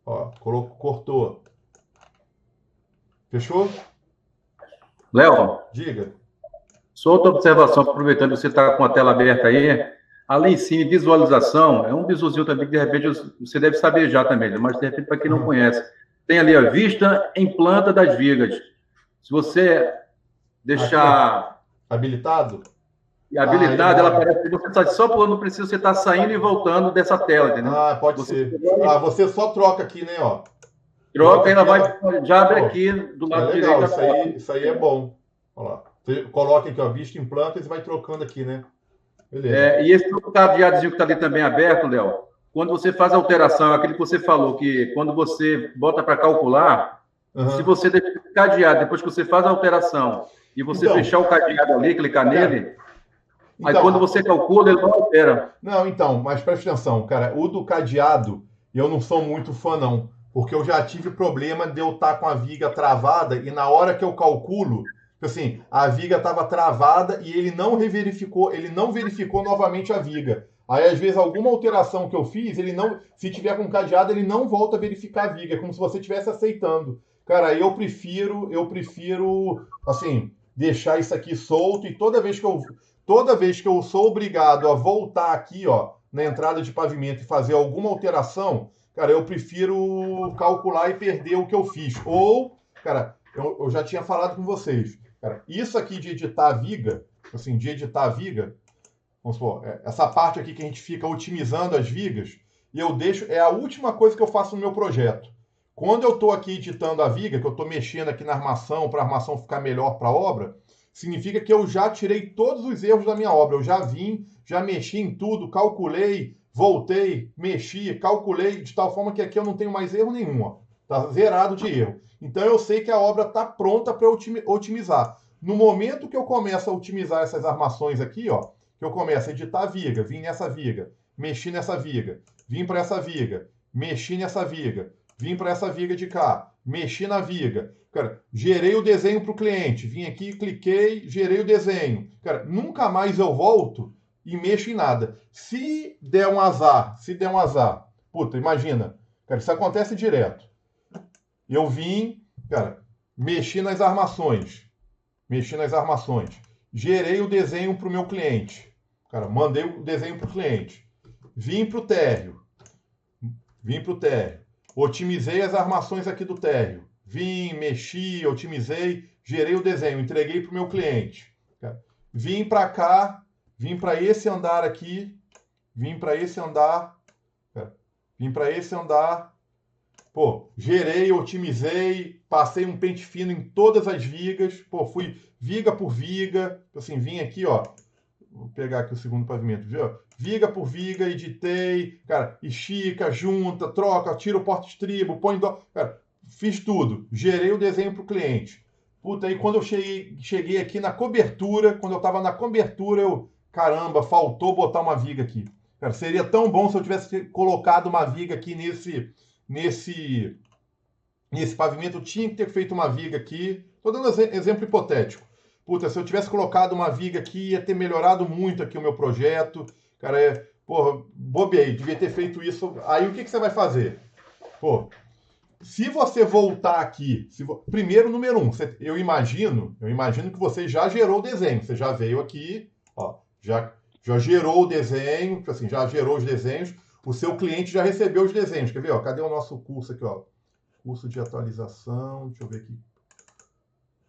Ó, cortou. Fechou? Léo. Diga. Só outra observação, aproveitando que você está com a tela aberta aí. Ali em cima, visualização, é um bizuzinho também que de repente você deve saber já também, mas de repente para quem não conhece. Tem ali a vista em planta das vigas. Se você deixar... Habilitado? E habilitado, ela parece que você está só por não precisa você estar saindo e voltando dessa tela, entendeu? Pode ser. Você só troca aqui, né, ó. Troca e ela vai, já abre aqui do lado direito da tela. Isso aí é bom. Olha lá. Você coloca aqui, ó, vista em plantas e vai trocando aqui, né? Beleza. E esse outro cadeadozinho que está ali também aberto, Léo, quando você faz a alteração, aquele que você falou, que quando você bota para calcular, se você deixar o cadeado, depois que você faz a alteração, e você fechar o cadeado ali, clicar nele... Aí quando você calcula, ele não altera. Não, então, mas preste atenção, cara. O do cadeado, eu não sou muito fã, não. Porque eu já tive problema de eu estar com a viga travada e na hora que eu calculo, assim, a viga estava travada e ele não verificou novamente a viga. Aí, às vezes, alguma alteração que eu fiz, se tiver com cadeado, ele não volta a verificar a viga. É como se você estivesse aceitando. Cara, eu prefiro, assim, deixar isso aqui solto e toda vez que eu sou obrigado a voltar aqui, ó, na entrada de pavimento e fazer alguma alteração, cara, eu prefiro calcular e perder o que eu fiz. Ou, cara, eu já tinha falado com vocês, cara, isso aqui de editar a viga, assim, vamos supor, essa parte aqui que a gente fica otimizando as vigas, e eu deixo, é a última coisa que eu faço no meu projeto. Quando eu estou aqui editando a viga, que eu estou mexendo aqui na armação, para a armação ficar melhor para a obra, significa que eu já tirei todos os erros da minha obra. Eu já mexi em tudo, calculei, voltei, mexi, calculei, de tal forma que aqui eu não tenho mais erro nenhum. Está zerado de erro. Então eu sei que a obra está pronta para otimizar. No momento que eu começo a otimizar essas armações aqui, ó, que eu começo a editar a viga, vim nessa viga, mexi nessa viga, vim para essa viga, mexi nessa viga, vim para essa viga de cá, mexi na viga. Cara, gerei o desenho para o cliente. Vim aqui, cliquei, gerei o desenho. Cara, nunca mais eu volto e mexo em nada. Se der um azar, puta, imagina. Cara, isso acontece direto. Eu vim, cara, mexi nas armações. Gerei o desenho para o meu cliente. Cara, mandei o desenho para o cliente. Vim para o térreo. Otimizei as armações aqui do térreo. Vim, mexi, otimizei, gerei o desenho, entreguei para o meu cliente. Vim para cá, vim para esse andar aqui, pô, gerei, otimizei, passei um pente fino em todas as vigas, pô, fui viga por viga, assim, vim aqui, ó, vou pegar aqui o segundo pavimento, viu? Viga por viga, editei, cara, estica, junta, troca, tira o porta-estribo, põe... Cara, fiz tudo. Gerei o desenho para o cliente. Puta, aí quando eu cheguei aqui na cobertura, quando eu estava na cobertura, caramba, faltou botar uma viga aqui. Cara, seria tão bom se eu tivesse colocado uma viga aqui nesse pavimento. Eu tinha que ter feito uma viga aqui. Estou dando exemplo hipotético. Puta, se eu tivesse colocado uma viga aqui, ia ter melhorado muito aqui o meu projeto. Cara, porra, bobeei, devia ter feito isso. Aí o que você vai fazer? Pô, se você voltar aqui, primeiro, número 1, eu imagino que você já gerou o desenho. Você já veio aqui, ó, já gerou o desenho, assim, já gerou os desenhos. O seu cliente já recebeu os desenhos. Quer ver? Ó, cadê o nosso curso aqui? Ó? Curso de atualização. Deixa eu ver aqui.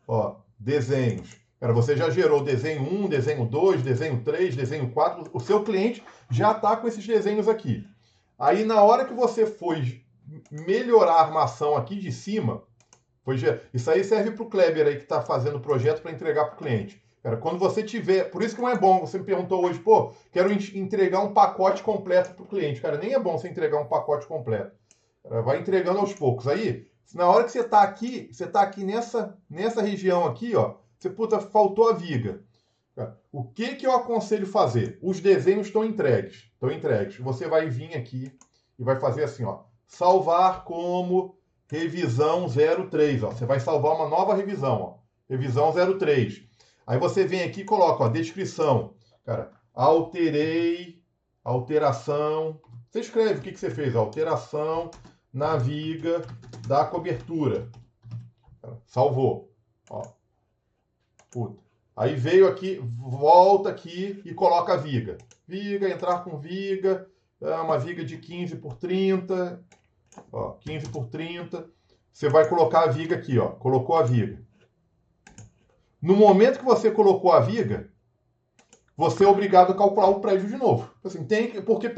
Ó, desenhos. Cara, você já gerou desenho 1, desenho 2, desenho 3, desenho 4. O seu cliente já está com esses desenhos aqui. Aí, na hora que você foi melhorar a armação aqui de cima, isso aí serve para o Kleber aí que está fazendo o projeto para entregar para o cliente. Cara, quando você tiver... Por isso que não é bom, você me perguntou hoje, pô, quero entregar um pacote completo para o cliente. Cara, nem é bom você entregar um pacote completo. Cara, vai entregando aos poucos. Aí, na hora que você está aqui nessa região aqui, ó, você, puta, faltou a viga. Cara, o que eu aconselho fazer? Os desenhos estão entregues. Você vai vir aqui e vai fazer assim, ó, salvar como revisão 03, ó. Você vai salvar uma nova revisão, ó. Revisão 03. Aí você vem aqui e coloca, ó, descrição. Cara, alteração. Você escreve o que você fez, alteração na viga da cobertura. Cara, salvou. Ó. Puta. Aí veio aqui, volta aqui e coloca a viga. Viga, entrar com viga, uma viga de 15 por 30. Ó, 15 por 30. Você vai colocar a viga aqui, ó. Colocou a viga. No momento que você colocou a viga, você é obrigado a calcular o prédio de novo. Assim, porque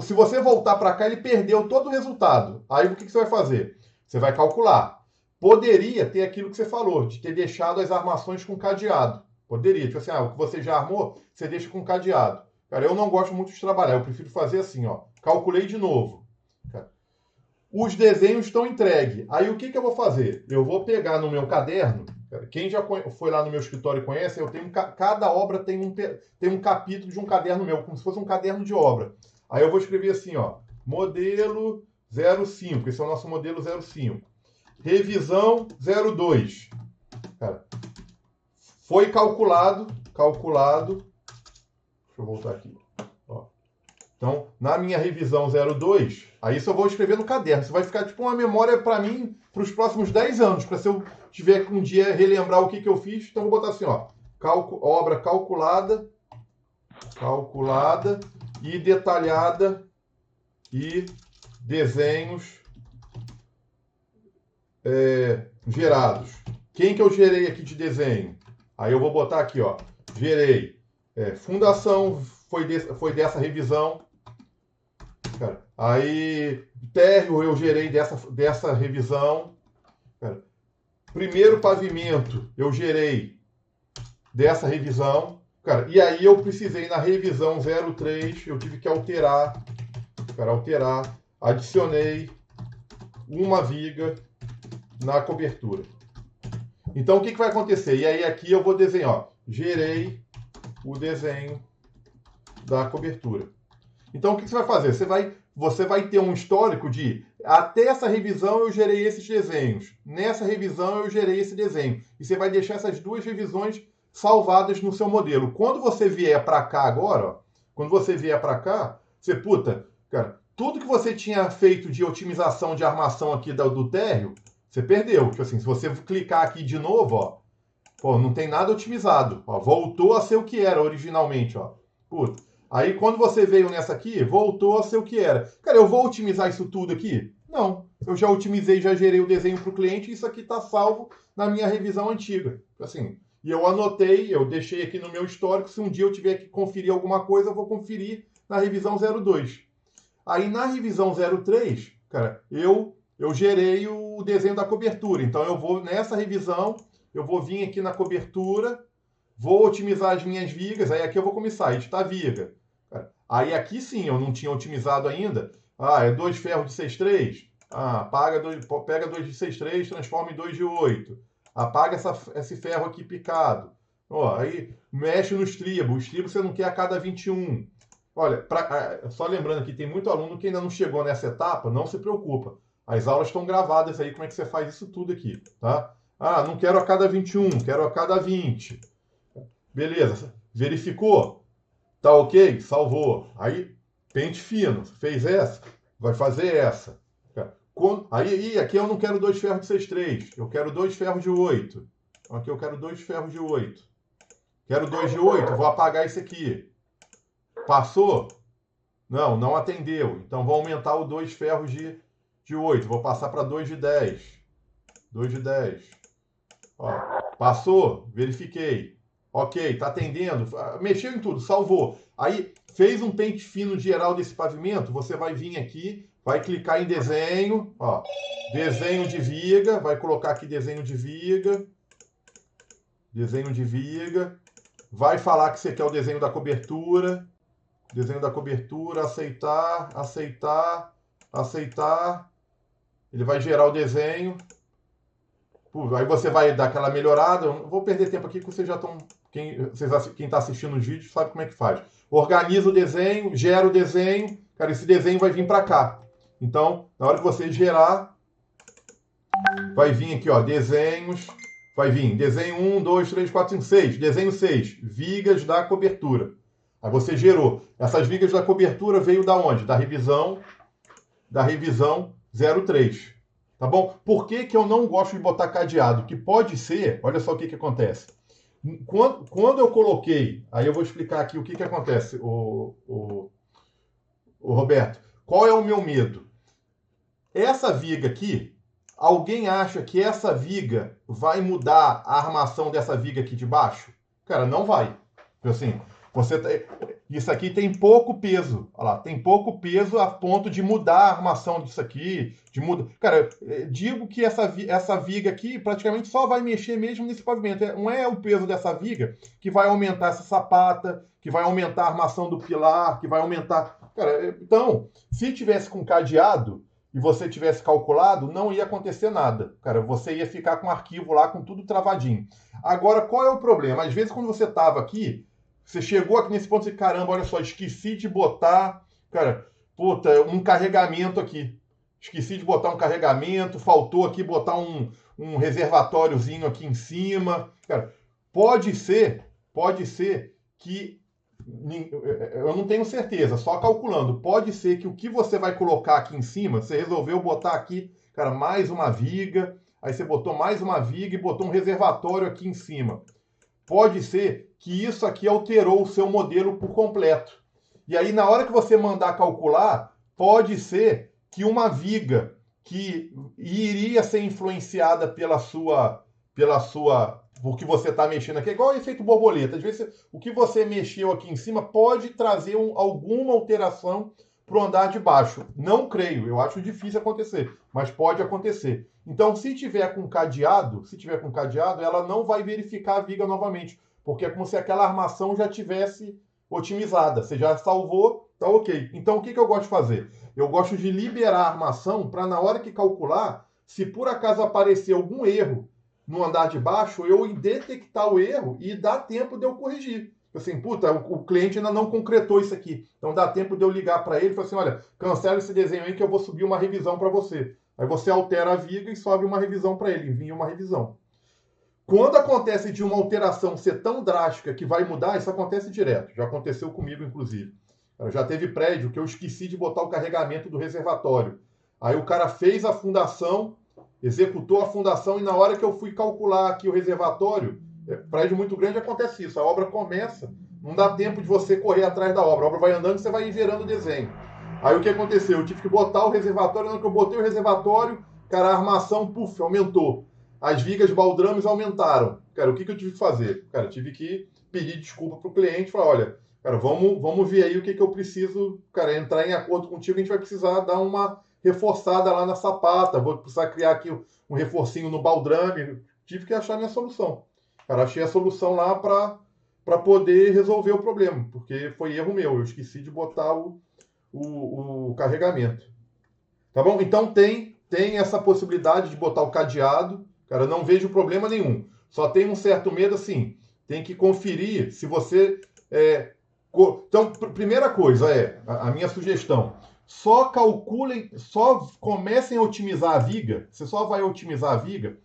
se você voltar para cá, ele perdeu todo o resultado. Aí o que você vai fazer? Você vai calcular. Poderia ter aquilo que você falou, de ter deixado as armações com cadeado. Poderia. Tipo assim, o que você já armou, você deixa com cadeado. Cara, eu não gosto muito de trabalhar. Eu prefiro fazer assim, ó. Calculei de novo. Cara, os desenhos estão entregues. Aí o que eu vou fazer? Eu vou pegar no meu caderno Quem já foi lá no meu escritório e conhece, eu tenho cada obra tem um capítulo de um caderno meu, como se fosse um caderno de obra. Aí eu vou escrever assim, ó, modelo 05, esse é o nosso modelo 05. Revisão 02. Cara, foi calculado, deixa eu voltar aqui. Ó. Então, na minha revisão 02, aí isso eu vou escrever no caderno. Isso vai ficar tipo uma memória para mim para os próximos 10 anos, para se eu tiver que um dia relembrar o que eu fiz, então eu vou botar assim, ó, obra calculada e detalhada e desenhos gerados. Quem que eu gerei aqui de desenho? Aí eu vou botar aqui, ó, gerei fundação, foi dessa revisão. Cara, aí térreo eu gerei dessa revisão. Cara, primeiro pavimento eu gerei dessa revisão. Cara, e aí eu precisei na revisão 03, eu tive que alterar, adicionei uma viga na cobertura. Então o que vai acontecer? E aí aqui eu vou desenhar, ó, gerei o desenho da cobertura. Então o que você vai fazer? Você vai ter um histórico de até essa revisão eu gerei esses desenhos. Nessa revisão eu gerei esse desenho. E você vai deixar essas duas revisões salvadas no seu modelo. Quando você vier para cá agora, ó, cara, tudo que você tinha feito de otimização de armação aqui do térreo, você perdeu. Tipo assim, se você clicar aqui de novo, ó, não tem nada otimizado. Ó, voltou a ser o que era originalmente, ó. Puta. Aí quando você veio nessa aqui, voltou a ser o que era. Cara, eu vou otimizar isso tudo aqui? Não. Eu já otimizei, já gerei o desenho para o cliente e isso aqui está salvo na minha revisão antiga. Assim, e eu anotei, eu deixei aqui no meu histórico, se um dia eu tiver que conferir alguma coisa, eu vou conferir na revisão 02. Aí na revisão 03, cara, eu gerei o desenho da cobertura. Então eu vou, nessa revisão, eu vou vir aqui na cobertura, vou otimizar as minhas vigas, aí aqui eu vou começar, editar viga. Aí aqui sim, eu não tinha otimizado ainda. É 2 ferros de 6,3. Pega 2 de 6,3, transforma em 2 de 8. Apaga esse ferro aqui picado. Ó, aí mexe no estribo. O estribo você não quer a cada 21. Olha, só lembrando que tem muito aluno que ainda não chegou nessa etapa, não se preocupa. As aulas estão gravadas aí, como é que você faz isso tudo aqui, tá? Não quero a cada 21, quero a cada 20. Beleza, verificou? Tá ok? Salvou. Aí, pente fino. Fez essa? Vai fazer essa. Aí, aqui eu não quero 2 ferros de 6,3. Eu quero 2 ferros de 8. Aqui eu quero 2 ferros de 8. Quero 2 de 8. Vou apagar esse aqui. Passou? Não atendeu. Então, vou aumentar o 2 ferros de 8. Vou passar para 2 de 10. 2 de 10. Ó, passou? Verifiquei. Ok, está atendendo, mexeu em tudo, salvou. Aí, fez um pente fino geral desse pavimento, você vai vir aqui, vai clicar em desenho, ó, desenho de viga, vai colocar aqui desenho de viga, vai falar que você quer o desenho da cobertura, aceitar, ele vai gerar o desenho, aí você vai dar aquela melhorada, eu não vou perder tempo aqui, que vocês já estão... Quem está assistindo os vídeos sabe como é que faz. Organiza o desenho, gera o desenho. Cara, esse desenho vai vir para cá. Então, na hora que você gerar, vai vir aqui, ó, desenhos. Vai vir desenho 1, 2, 3, 4, 5, 6. Desenho 6, vigas da cobertura. Aí você gerou. Essas vigas da cobertura veio da onde? Da revisão 03. Tá bom? Por que eu não gosto de botar cadeado? Que pode ser, olha só o que acontece. Quando eu coloquei, aí eu vou explicar aqui o que acontece, o Roberto. Qual é o meu medo? Essa viga aqui, alguém acha que essa viga vai mudar a armação dessa viga aqui de baixo? Cara, não vai. Assim, isso aqui tem pouco peso. Olha lá, tem pouco peso a ponto de mudar a armação disso aqui. Cara, digo que essa viga aqui praticamente só vai mexer mesmo nesse pavimento. Não é o peso dessa viga que vai aumentar essa sapata, que vai aumentar a armação do pilar, que vai aumentar... Cara, então, se tivesse com cadeado, e você tivesse calculado, não ia acontecer nada. Cara, você ia ficar com o arquivo lá com tudo travadinho. Agora, qual é o problema? Às vezes, quando você estava aqui, você chegou aqui nesse ponto e caramba, olha só, esqueci de botar, cara, puta, um carregamento aqui. Esqueci de botar um carregamento, faltou aqui botar um reservatóriozinho aqui em cima. Cara, pode ser que, eu não tenho certeza, só calculando, pode ser que o que você vai colocar aqui em cima, você resolveu botar aqui, cara, mais uma viga, aí você botou mais uma viga e botou um reservatório aqui em cima. Pode ser que isso aqui alterou o seu modelo por completo. E aí, na hora que você mandar calcular, pode ser que uma viga que iria ser influenciada porque você está mexendo aqui, é igual o efeito borboleta. Às vezes, o que você mexeu aqui em cima pode trazer alguma alteração para o andar de baixo. Não creio, eu acho difícil acontecer, mas pode acontecer. Então, se tiver com cadeado, ela não vai verificar a viga novamente, porque é como se aquela armação já tivesse otimizada. Você já salvou, tá ok. Então, o que eu gosto de fazer? Eu gosto de liberar a armação para, na hora que calcular, se por acaso aparecer algum erro no andar de baixo, eu detectar o erro e dá tempo de eu corrigir. Assim, puta, o cliente ainda não concretou isso aqui. Então dá tempo de eu ligar para ele e falar assim, olha, cancela esse desenho aí que eu vou subir uma revisão para você. Aí você altera a viga e sobe uma revisão para ele, envia uma revisão. Quando acontece de uma alteração ser tão drástica que vai mudar, isso acontece direto. Já aconteceu comigo, inclusive. Já teve prédio que eu esqueci de botar o carregamento do reservatório. Aí o cara fez a fundação, executou a fundação e na hora que eu fui calcular aqui o reservatório, prédio muito grande acontece isso, a obra começa, não dá tempo de você correr atrás da obra, a obra vai andando e você vai gerando o desenho. Aí o que aconteceu? Eu tive que botar o reservatório, na hora que eu botei o reservatório, cara, a armação, puf, aumentou. As vigas baldrames aumentaram. Cara, o que eu tive que fazer? Cara, eu tive que pedir desculpa para o cliente, falar, olha, cara, vamos ver aí o que eu preciso, cara, entrar em acordo contigo, a gente vai precisar dar uma reforçada lá na sapata, vou precisar criar aqui um reforcinho no baldrame. Tive que achar minha solução. Cara, achei a solução lá para poder resolver o problema, porque foi erro meu, eu esqueci de botar o carregamento. Tá bom? Então tem essa possibilidade de botar o cadeado, cara, não vejo problema nenhum. Só tem um certo medo, assim, tem que conferir se você... Então, primeira coisa a minha sugestão, só comecem a otimizar a viga, você só vai otimizar a viga,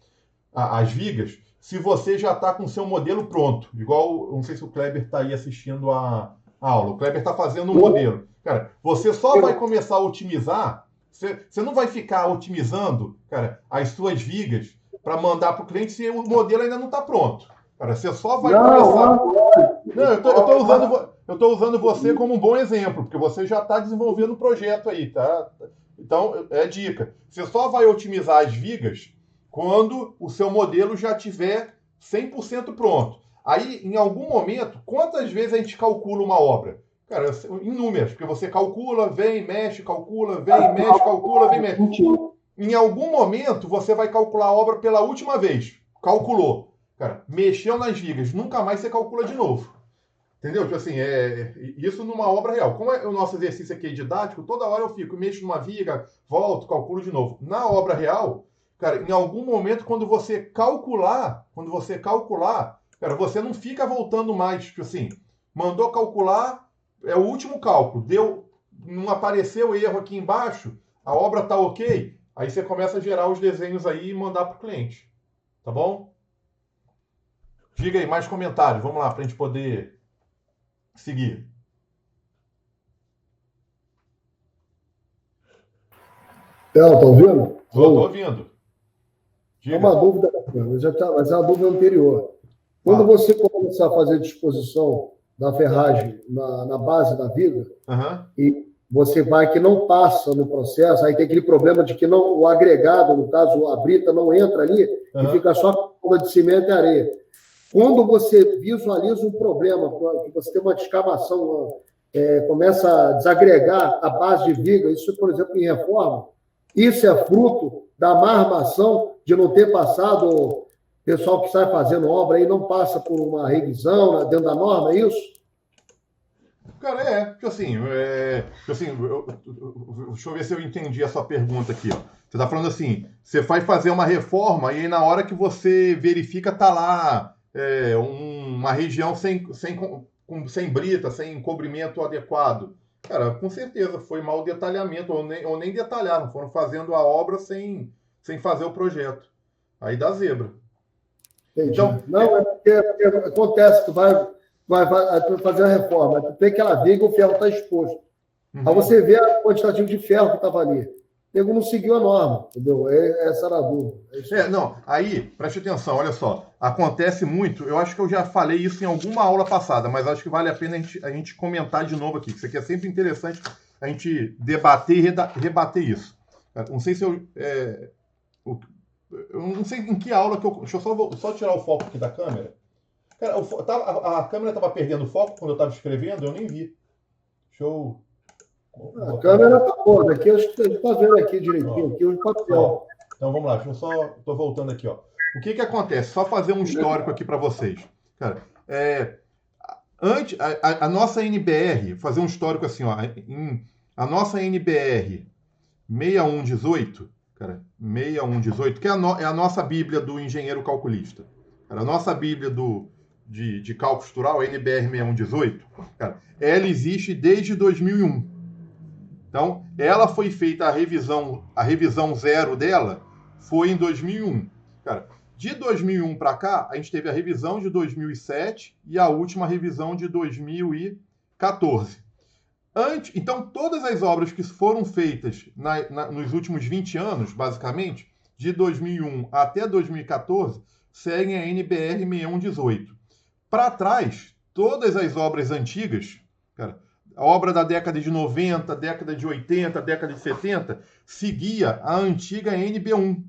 as vigas, se você já está com o seu modelo pronto. Igual, não sei se o Kleber está aí assistindo a aula, o Kleber está fazendo um modelo. Cara, você só vai começar a otimizar, você não vai ficar otimizando, cara, as suas vigas para mandar para o cliente se o modelo ainda não está pronto. Cara, você só vai começar... Não, eu estou usando você como um bom exemplo, porque você já está desenvolvendo um projeto aí, tá? Então, é dica. Você só vai otimizar as vigas quando o seu modelo já estiver 100% pronto. Aí, em algum momento, quantas vezes a gente calcula uma obra? Cara, inúmeras, porque você calcula, vem, mexe, calcula, vem, mexe, calcula, vem, mexe. Em algum momento, você vai calcular a obra pela última vez. Calculou. Cara, mexeu nas vigas, nunca mais você calcula de novo. Entendeu? Tipo assim, isso numa obra real. Como o nosso exercício aqui é didático, toda hora eu fico, mexo numa viga, volto, calculo de novo. Na obra real, cara, em algum momento, quando você calcular, cara, você não fica voltando mais. Tipo assim, mandou calcular, é o último cálculo, não apareceu erro aqui embaixo, a obra tá ok, aí você começa a gerar os desenhos aí e mandar para o cliente. Tá bom? Diga aí, mais comentários. Vamos lá, para a gente poder seguir. Tá ouvindo? Estou ouvindo. É uma dúvida, mas é uma dúvida anterior. Quando você começar a fazer disposição da ferragem na base da viga, e você vai que não passa no processo, aí tem aquele problema de que o agregado, no caso a brita, não entra ali e fica só com de cimento e areia. Quando você visualiza um problema, que você tem uma descamação, começa a desagregar a base de viga, isso, por exemplo, em reforma, isso é fruto da má armação, de não ter passado, o pessoal que sai fazendo obra aí não passa por uma revisão dentro da norma, é isso? Cara, tipo assim, deixa eu ver se eu entendi a sua pergunta aqui, ó. Você está falando assim, você vai fazer uma reforma e aí na hora que você verifica tá lá uma região sem brita, sem cobrimento adequado. Cara, com certeza foi mau detalhamento, ou nem detalharam, foram fazendo a obra sem fazer o projeto. Aí dá zebra. Entendi. Então, não, é porque acontece, tu vai fazer a reforma, tu tem aquela viga, o ferro está exposto. Uhum. Aí você vê a quantidade de ferro que estava ali. Nego não seguiu a norma, entendeu? Essa era a dúvida. Não, aí, preste atenção, olha só. Acontece muito, eu acho que eu já falei isso em alguma aula passada, mas acho que vale a pena a gente comentar de novo aqui, que isso aqui é sempre interessante a gente debater e rebater isso. Não sei se eu não sei em que aula que eu... Deixa eu só tirar o foco aqui da câmera. Cara, a câmera estava perdendo foco quando eu estava escrevendo, eu nem vi. Deixa eu... A câmera tá boa, daqui a gente está vendo aqui direitinho, aqui o papel. Então vamos lá, estou voltando aqui, ó. O que acontece? Só fazer um histórico aqui para vocês. Cara, antes, a nossa NBR, fazer um histórico assim, ó. A nossa NBR 6118, cara, 6118, que é a nossa Bíblia do engenheiro calculista. Cara, a nossa Bíblia de cálculo estrutural, a NBR 6118, cara, ela existe desde 2001. Então, ela foi feita, a revisão zero dela foi em 2001. Cara, de 2001 para cá, a gente teve a revisão de 2007 e a última revisão de 2014. Então, todas as obras que foram feitas nos últimos 20 anos, basicamente, de 2001 até 2014, seguem a NBR 6118. Para trás, todas as obras antigas, cara, a obra da década de 90, década de 80, década de 70, seguia a antiga NB1.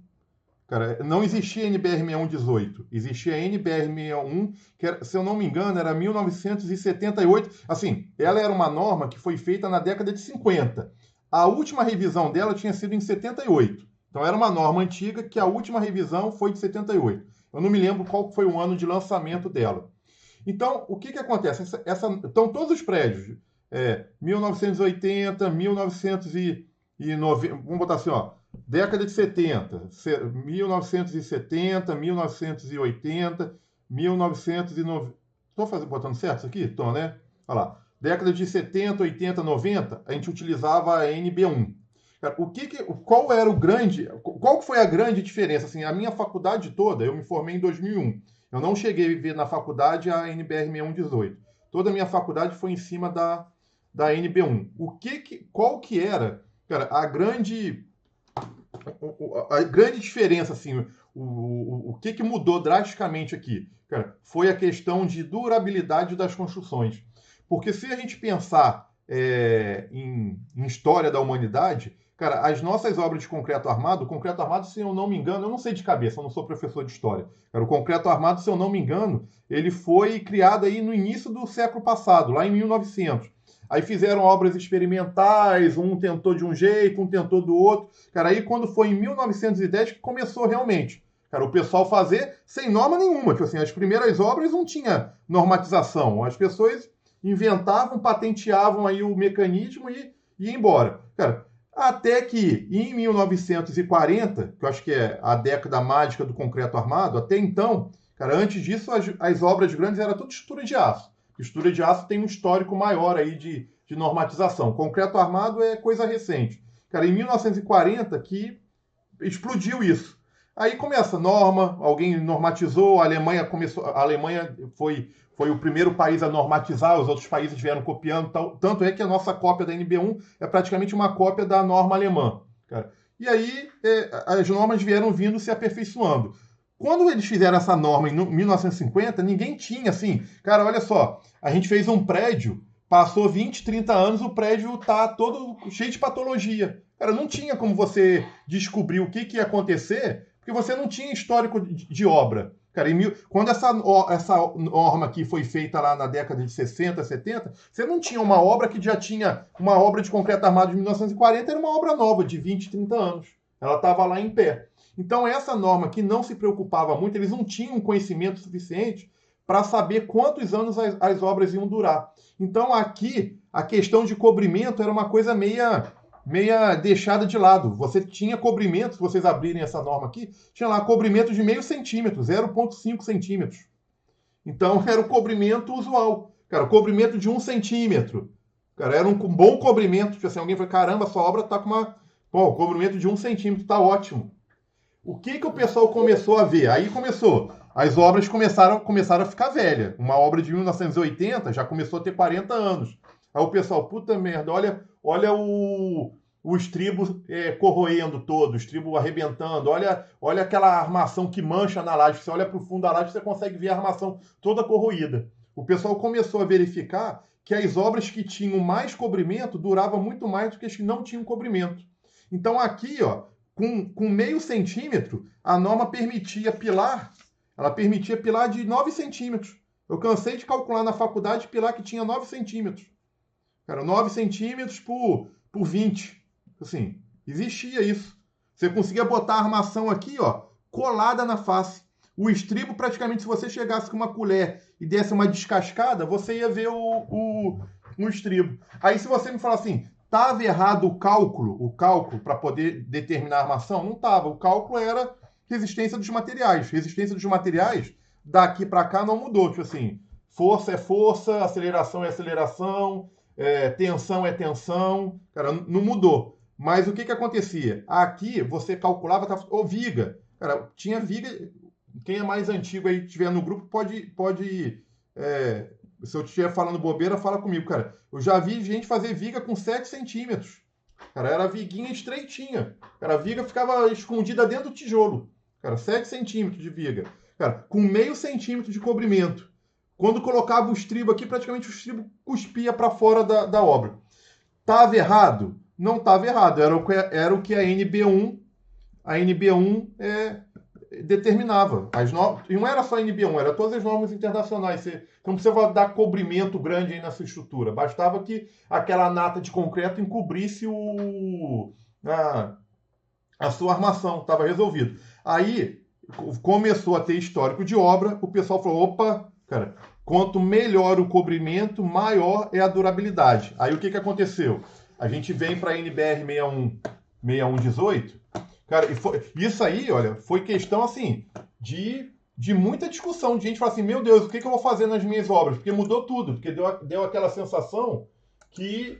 Cara, não existia NBR 6118, existia a NBR 61, que, se eu não me engano, era 1978. Assim, ela era uma norma que foi feita na década de 50. A última revisão dela tinha sido em 78. Então, era uma norma antiga que a última revisão foi de 78. Eu não me lembro qual foi o ano de lançamento dela. Então, o que acontece? Então, todos os prédios... 1980, 1990, vamos botar assim, ó, década de 70, 1970, 1980, 1990. Estou botando certo isso aqui? Estou, né? Olha lá. Década de 70, 80, 90, a gente utilizava a NB1. Qual foi a grande diferença? Assim, a minha faculdade toda, eu me formei em 2001. Eu não cheguei a ver na faculdade a NBR 6118. Toda a minha faculdade foi em cima da NB1. Qual que era, cara, a grande diferença, assim, o que mudou drasticamente aqui? Cara, foi a questão de durabilidade das construções. Porque se a gente pensar em história da humanidade, cara, as nossas obras de concreto armado, se eu não me engano, eu não sei de cabeça, eu não sou professor de história. Cara, o concreto armado, se eu não me engano, ele foi criado aí no início do século passado, lá em 1900. Aí fizeram obras experimentais, um tentou de um jeito, um tentou do outro. Cara, aí quando foi em 1910 que começou realmente, cara, o pessoal fazer sem norma nenhuma. Tipo assim, as primeiras obras não tinha normatização. As pessoas inventavam, patenteavam aí o mecanismo e iam embora. Cara, até que em 1940, que eu acho que é a década mágica do concreto armado, até então, cara, antes disso as obras grandes eram tudo estrutura de aço. Estrutura de aço tem um histórico maior aí de normatização. Concreto armado é coisa recente. Cara, em 1940 que explodiu isso. Aí começa norma, alguém normatizou, a Alemanha foi o primeiro país a normatizar, os outros países vieram copiando, tanto é que a nossa cópia da NB1 é praticamente uma cópia da norma alemã. Cara. E aí as normas vieram vindo se aperfeiçoando. Quando eles fizeram essa norma em 1950, ninguém tinha, assim, cara, olha só, a gente fez um prédio, passou 20, 30 anos, o prédio tá todo cheio de patologia. Cara, não tinha como você descobrir o que ia acontecer, porque você não tinha histórico de obra. Cara, quando essa norma aqui foi feita lá na década de 60, 70, você não tinha uma obra que já tinha uma obra de concreto armado de 1940, era uma obra nova, de 20, 30 anos. Ela estava lá em pé. Então, essa norma que não se preocupava muito, eles não tinham conhecimento suficiente para saber quantos anos as obras iam durar. Então, aqui, a questão de cobrimento era uma coisa meia deixada de lado. Você tinha cobrimento, se vocês abrirem essa norma aqui, tinha lá cobrimento de meio centímetro, 0,5 centímetros. Então, era o cobrimento usual. Cara, o cobrimento de 1 centímetro. Cara, era um bom cobrimento. Tipo assim, alguém falou, caramba, sua obra tá com uma... Pô, o cobrimento de 1 centímetro tá ótimo. O que o pessoal começou a ver? Aí começou. As obras começaram a ficar velhas. Uma obra de 1980 já começou a ter 40 anos. Aí o pessoal, puta merda, olha o estribo corroendo todo, o estribo arrebentando, olha aquela armação que mancha na laje. Você olha para o fundo da laje, você consegue ver a armação toda corroída. O pessoal começou a verificar que as obras que tinham mais cobrimento duravam muito mais do que as que não tinham cobrimento. Então aqui, ó, com meio centímetro, a norma permitia pilar, ela permitia pilar de 9 centímetros. Eu cansei de calcular na faculdade pilar que tinha 9 centímetros. Cara, 9 centímetros por 20. Assim, existia isso. Você conseguia botar a armação aqui, ó, colada na face. O estribo, praticamente, se você chegasse com uma colher e desse uma descascada, você ia ver o estribo. Aí, se você me falar assim, estava errado o cálculo para poder determinar a armação? Não estava. O cálculo era resistência dos materiais. Resistência dos materiais, daqui para cá, não mudou. Tipo assim, força é força, aceleração é aceleração, tensão é tensão. Cara, não mudou. Mas o que acontecia? Aqui, você calculava, viga. Cara, tinha viga... Quem é mais antigo aí, estiver no grupo, pode se eu estiver falando bobeira, fala comigo, cara. Eu já vi gente fazer viga com 7 centímetros. Cara, era viguinha estreitinha. Cara, a viga ficava escondida dentro do tijolo. Cara, 7 centímetros de viga. Cara, com meio centímetro de cobrimento. Quando colocava o estribo aqui, praticamente o estribo cuspia para fora da obra. Estava errado? Não estava errado. Era o que a NB1 determinava. E não era só a NB1, era todas as normas internacionais. Você não precisava dar cobrimento grande aí nessa estrutura. Bastava que aquela nata de concreto encobrisse a sua armação. Estava resolvido. Aí começou a ter histórico de obra. O pessoal falou, opa, cara, quanto melhor o cobrimento, maior é a durabilidade. Aí o que aconteceu? A gente vem para a NBR 6118. Cara, isso aí, olha, foi questão, assim, de muita discussão. De gente falar assim, meu Deus, o que eu vou fazer nas minhas obras? Porque mudou tudo. Porque deu aquela sensação que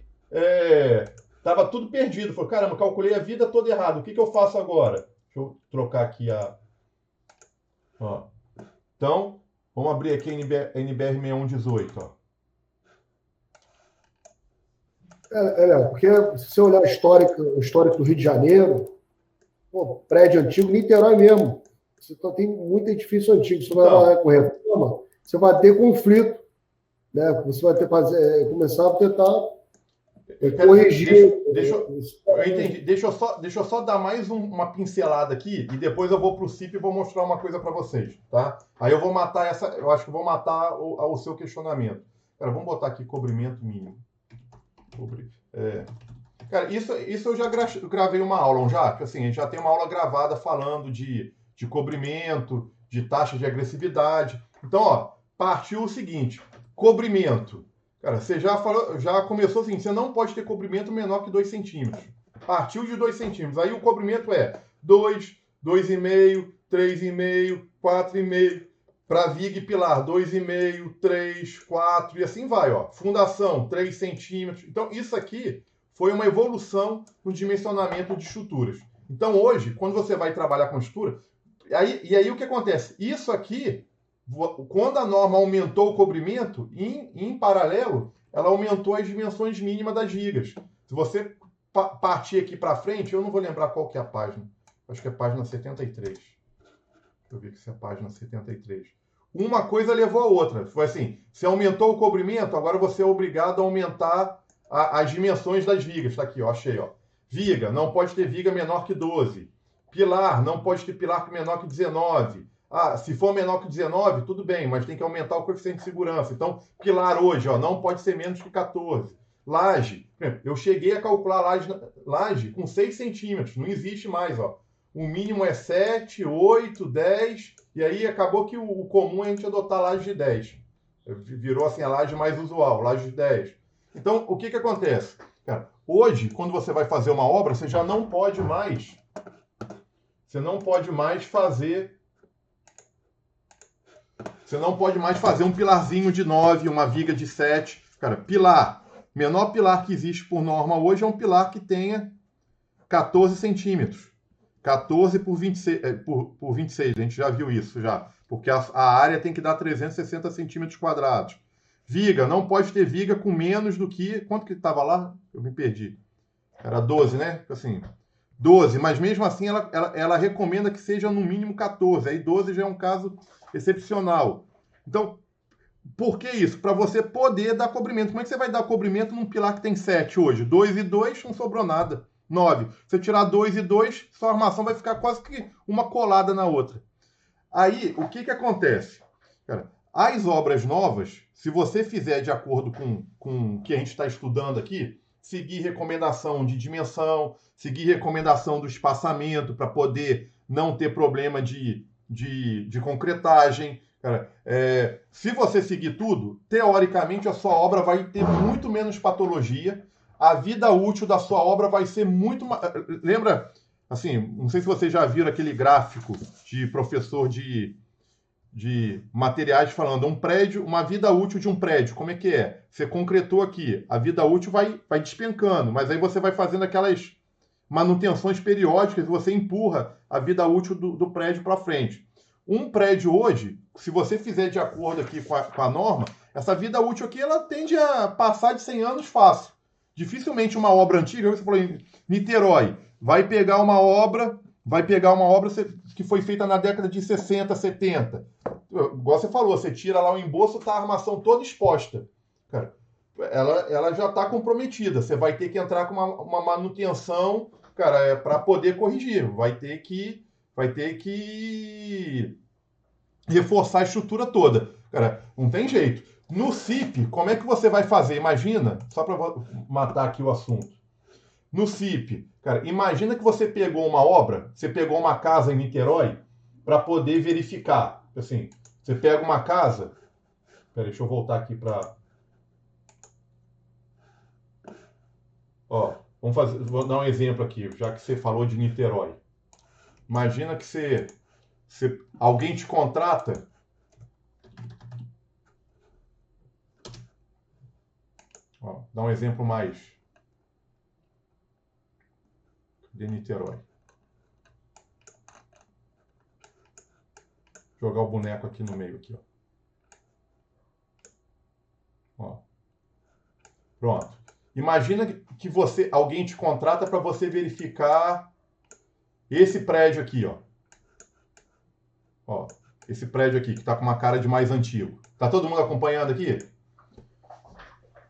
estava tudo perdido. Falei, caramba, calculei a vida toda errada. O que eu faço agora? Deixa eu trocar aqui Ó. Então, vamos abrir aqui a NBR 6118, ó. Léo, porque se você olhar o histórico do Rio de Janeiro, pô, prédio antigo, Niterói mesmo. Você tem muito edifício antigo. Você vai lá com reforma, você vai ter conflito. Né? Você vai ter que começar a tentar corrigir. Eu entendi. Deixa eu só dar mais uma pincelada aqui e depois eu vou para o CIP e vou mostrar uma coisa para vocês. Tá? Aí eu vou matar eu acho que vou matar o seu questionamento. Cara, vamos botar aqui cobrimento mínimo. Cara, isso eu já gravei uma aula, assim, a gente já tem uma aula gravada falando de cobrimento, de taxa de agressividade. Então, ó, partiu o seguinte, cobrimento. Cara, você já começou assim, você não pode ter cobrimento menor que 2 centímetros. Partiu de 2 centímetros. Aí o cobrimento é 2, 2,5, 3,5, 4,5. Para viga e pilar, 2,5, 3, 4 e assim vai, ó. Fundação, 3 centímetros. Então, isso aqui foi uma evolução no dimensionamento de estruturas. Então, hoje, quando você vai trabalhar com estrutura, aí o que acontece? Isso aqui, quando a norma aumentou o cobrimento, em paralelo, ela aumentou as dimensões mínimas das vigas. Se você partir aqui para frente, eu não vou lembrar qual que é a página. Acho que é a página 73. Deixa eu ver se é a página 73. Uma coisa levou a outra. Foi assim, você aumentou o cobrimento, agora você é obrigado a aumentar as dimensões das vigas. Está aqui, ó, achei. Ó. Viga, não pode ter viga menor que 12. Pilar, não pode ter pilar menor que 19. Se for menor que 19, tudo bem, mas tem que aumentar o coeficiente de segurança. Então, pilar hoje, ó, não pode ser menos que 14. Laje, eu cheguei a calcular laje com 6 centímetros, não existe mais. Ó. O mínimo é 7, 8, 10... E aí acabou que o comum é a gente adotar laje de 10. Virou assim a laje mais usual, laje de 10. Então, o que acontece? Cara, hoje, quando você vai fazer uma obra, você já não pode mais... Você não pode mais fazer um pilarzinho de 9, uma viga de 7. Cara, pilar. Menor pilar que existe por norma hoje é um pilar que tenha 14 centímetros. 14 por 26, por 26. A gente já viu isso, já. Porque a área tem que dar 360 centímetros quadrados. Viga. Não pode ter viga com menos do que... Quanto que estava lá? Eu me perdi. Era 12, né? Assim... 12, mas mesmo assim ela recomenda que seja no mínimo 14. Aí 12 já é um caso excepcional. Então, por que isso? Para você poder dar cobrimento. Como é que você vai dar cobrimento num pilar que tem 7 hoje? 2 e 2, não sobrou nada. 9. Se você tirar 2 e 2, sua armação vai ficar quase que uma colada na outra. Aí, o que acontece? Cara, as obras novas, se você fizer de acordo com o que a gente está estudando aqui, seguir recomendação de dimensão, seguir recomendação do espaçamento para poder não ter problema de concretagem. Cara, se você seguir tudo, teoricamente a sua obra vai ter muito menos patologia, a vida útil da sua obra vai ser muito... Lembra, assim, não sei se vocês já viram aquele gráfico de professor de materiais falando um prédio, uma vida útil de um prédio, como é que é? Você concretou aqui, a vida útil vai despencando, mas aí você vai fazendo aquelas manutenções periódicas e você empurra a vida útil do prédio para frente. Um prédio hoje, se você fizer de acordo aqui com a norma, essa vida útil aqui ela tende a passar de 100 anos fácil. Dificilmente uma obra antiga, você falou em Niterói, vai pegar uma obra que foi feita na década de 60, 70. Igual você falou, você tira lá o embolso, tá a armação toda exposta. Cara, ela já está comprometida. Você vai ter que entrar com uma manutenção, cara, para poder corrigir. Vai ter que reforçar a estrutura toda. Cara, não tem jeito. No CIP, como é que você vai fazer? Imagina, só para matar aqui o assunto. No CIP, cara, imagina que você pegou uma obra, você pegou uma casa em Niterói para poder verificar. Assim, você pega uma casa... Peraí, deixa eu voltar aqui para... Ó, vou dar um exemplo aqui, já que você falou de Niterói. Imagina que alguém te contrata... Ó, dá um exemplo mais... de Niterói. Jogar o boneco aqui no meio, aqui, ó. Pronto. Imagina que alguém te contrata para você verificar esse prédio aqui, ó. Ó, esse prédio aqui, que está com uma cara de mais antigo. Tá todo mundo acompanhando aqui?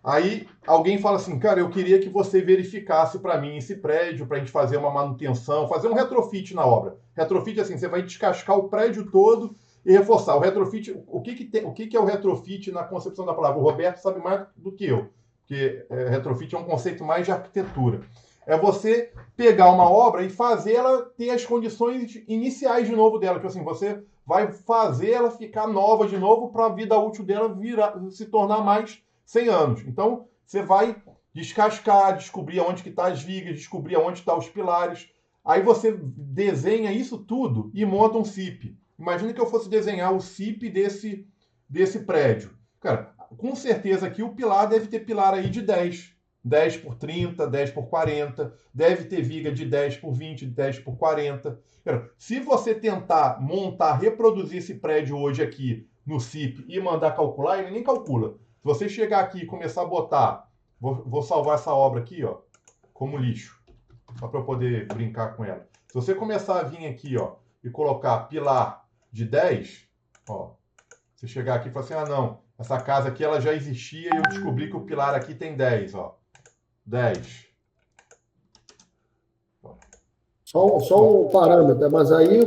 Aí alguém fala assim, cara, eu queria que você verificasse para mim esse prédio, para a gente fazer uma manutenção, fazer um retrofit na obra. Retrofit, assim, você vai descascar o prédio todo e reforçar. O retrofit, o que é o retrofit na concepção da palavra? O Roberto sabe mais do que eu, porque retrofit é um conceito mais de arquitetura. É você pegar uma obra e fazer ela ter as condições iniciais de novo dela, que assim, você vai fazer ela ficar nova de novo para a vida útil dela se tornar mais 100 anos. Então, você vai descascar, descobrir onde que estão as vigas, descobrir onde estão os pilares. Aí você desenha isso tudo e monta um CIP. Imagina que eu fosse desenhar o CIP desse prédio. Cara, com certeza aqui o pilar deve ter pilar aí de 10. 10 por 30, 10 por 40. Deve ter viga de 10 por 20, 10 por 40. Cara, se você tentar reproduzir esse prédio hoje aqui no CIP e mandar calcular, ele nem calcula. Se você chegar aqui e começar a botar... Vou salvar essa obra aqui, ó, como lixo. Só para eu poder brincar com ela. Se você começar a vir aqui, ó, e colocar pilar de 10, ó, você chegar aqui e falar assim, ah, não, essa casa aqui ela já existia e eu descobri que o pilar aqui tem 10, ó. 10. Só um parâmetro, mas aí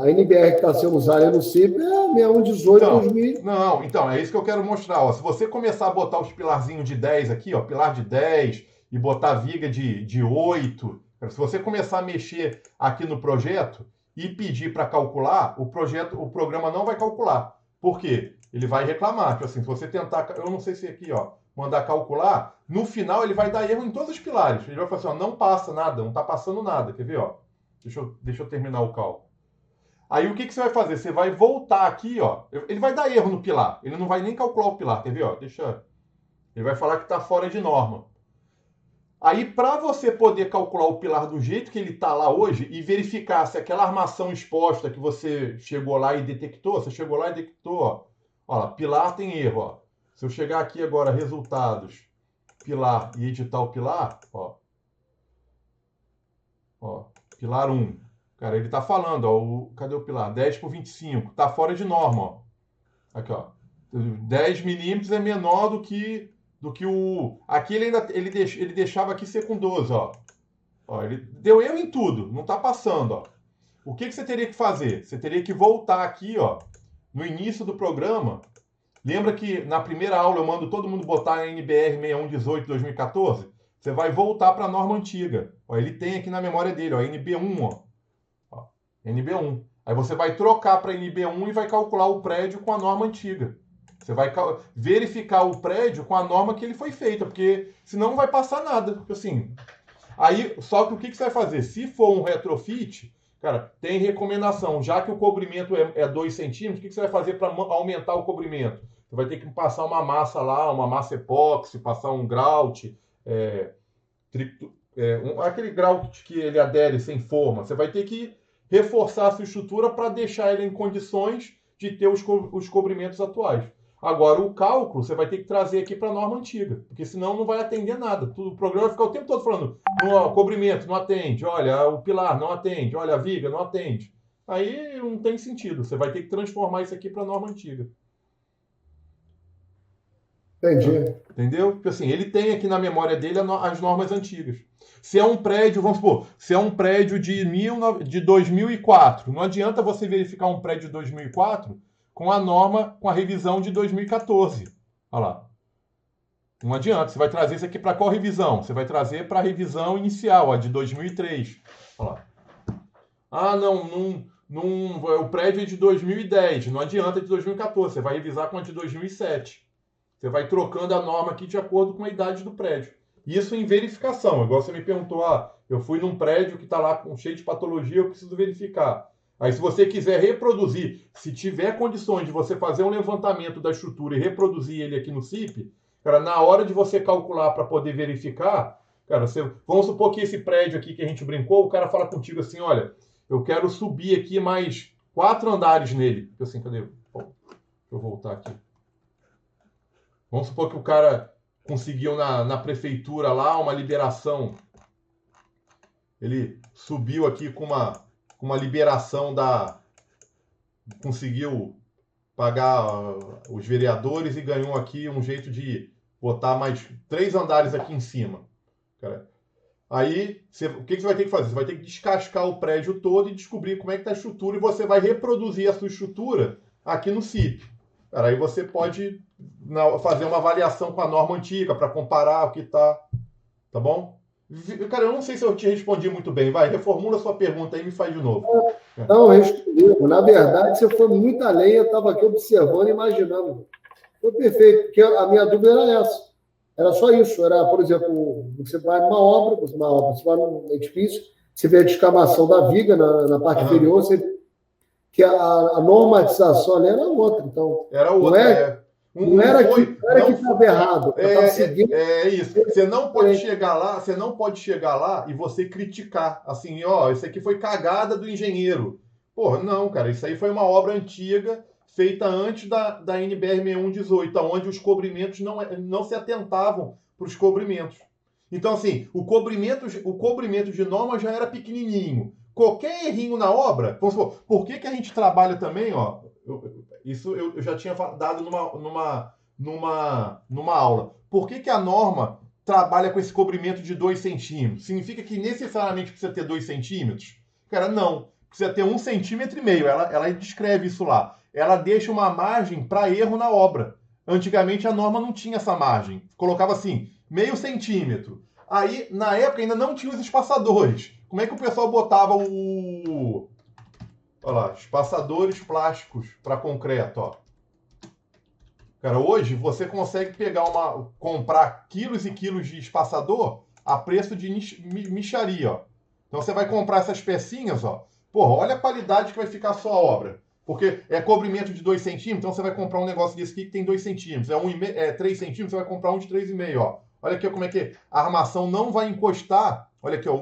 a NBR que está sendo usada no CIP é 6118 2000. Não, então, é isso que eu quero mostrar. Ó. Se você começar a botar os pilarzinhos de 10 aqui, ó, pilar de 10, e botar viga de 8, se você começar a mexer aqui no projeto e pedir para calcular, o programa não vai calcular. Por quê? Ele vai reclamar. Tipo assim, se você tentar, eu não sei se aqui, ó, mandar calcular, no final ele vai dar erro em todos os pilares. Ele vai falar assim, ó, não passa nada, não está passando nada. Quer ver, ó? Deixa eu terminar o cálculo. Aí o que você vai fazer? Você vai voltar aqui, ó. Ele vai dar erro no pilar. Ele não vai nem calcular o pilar. Quer ver, ó? Ele vai falar que está fora de norma. Aí, para você poder calcular o pilar do jeito que ele está lá hoje e verificar se aquela armação exposta que você chegou lá e detectou, você chegou lá e detectou, ó. Ó, pilar tem erro, ó. Se eu chegar aqui agora, resultados, pilar e editar o pilar, ó. Ó, pilar 1. Cara, ele está falando, ó, cadê o pilar? 10/25, está fora de norma, ó. Aqui, ó. 10 milímetros é menor do que o... Aqui ele deixava aqui ser com 12, ó. Ó, ele deu erro em tudo, não está passando, ó. O que você teria que fazer? Você teria que voltar aqui, ó, no início do programa. Lembra que na primeira aula eu mando todo mundo botar a NBR 6118/2014? Você vai voltar para a norma antiga. Ó, ele tem aqui na memória dele, ó, NB1, ó. NB1. Aí você vai trocar para NB1 e vai calcular o prédio com a norma antiga. Você vai verificar o prédio com a norma que ele foi feita, porque senão não vai passar nada. Assim, aí, só que o que você vai fazer? Se for um retrofit, cara, tem recomendação. Já que o cobrimento é 2 centímetros, o que você vai fazer para aumentar o cobrimento? Você vai ter que passar uma massa lá, uma massa epóxi, passar um grout, aquele grout que ele adere sem forma. Você vai ter que reforçar a sua estrutura para deixar ele em condições de ter os cobrimentos atuais. Agora, o cálculo você vai ter que trazer aqui para a norma antiga, porque senão não vai atender nada. O programa vai ficar o tempo todo falando, o cobrimento não atende, olha, o pilar não atende, olha, a viga não atende. Aí não tem sentido, você vai ter que transformar isso aqui para a norma antiga. Entendi. Entendeu? Porque assim, ele tem aqui na memória dele as normas antigas. Se é um prédio, vamos supor, se é um prédio de 2004, não adianta você verificar um prédio de 2004 com a norma, com a revisão de 2014. Olha lá. Não adianta. Você vai trazer isso aqui para qual revisão? Você vai trazer para a revisão inicial, a de 2003. Olha lá. Ah, não, o prédio é de 2010. Não adianta de 2014. Você vai revisar com a de 2007. Você vai trocando a norma aqui de acordo com a idade do prédio. Isso em verificação. Igual você me perguntou, eu fui num prédio que está lá cheio de patologia, eu preciso verificar. Aí, se você quiser reproduzir, se tiver condições de você fazer um levantamento da estrutura e reproduzir ele aqui no CIP, cara, na hora de você calcular para poder verificar, cara, vamos supor que esse prédio aqui que a gente brincou, o cara fala contigo assim, olha, eu quero subir aqui mais 4 andares nele. Eu assim, cadê? Deixa eu voltar aqui. Vamos supor que o cara conseguiu na prefeitura lá uma liberação. Ele subiu aqui com uma liberação conseguiu pagar os vereadores e ganhou aqui um jeito de botar mais 3 andares aqui em cima. Cara, aí, o que você vai ter que fazer? Você vai ter que descascar o prédio todo e descobrir como é que está a estrutura e você vai reproduzir a sua estrutura aqui no CIP. Cara, aí você pode fazer uma avaliação com a norma antiga para comparar o que está. Tá bom? Cara, eu não sei se eu te respondi muito bem. Vai, reformula a sua pergunta aí e me faz de novo. Não, respondeu. Na verdade, você foi muito além. Eu estava aqui observando e imaginando. Foi perfeito, porque a minha dúvida era essa. Era só isso. Era, por exemplo, você vai numa obra, você vai num edifício, você vê a descamação da viga na parte inferior, você vê que a normatização ali era outra. Então, era outra, não era que estava errado. É isso. Você não pode chegar lá e você criticar. Assim, isso aqui foi cagada do engenheiro. Porra, não, cara. Isso aí foi uma obra antiga, feita antes da NBR 6118, onde os cobrimentos não se atentavam para os cobrimentos. Então, assim, o cobrimento de norma já era pequenininho. Qualquer errinho na obra, vamos supor, por que a gente trabalha também, isso eu já tinha dado numa aula. Por que a norma trabalha com esse cobrimento de 2 centímetros? Significa que necessariamente precisa ter 2 centímetros? Cara, não. Precisa ter 1,5 centímetros. Ela descreve isso lá. Ela deixa uma margem para erro na obra. Antigamente a norma não tinha essa margem. Colocava assim, 0,5 centímetro. Aí, na época, ainda não tinha os espaçadores. Como é que o pessoal botava Olha lá, espaçadores plásticos para concreto, ó. Cara, hoje você consegue comprar quilos e quilos de espaçador a preço de mixaria, ó. Então você vai comprar essas pecinhas, ó. Porra, olha a qualidade que vai ficar a sua obra. Porque é cobrimento de 2 centímetros, então você vai comprar um negócio desse aqui que tem 2 centímetros. 3 centímetros, você vai comprar um de 3,5, ó. Olha aqui como é que a armação não vai encostar. Olha aqui, ó,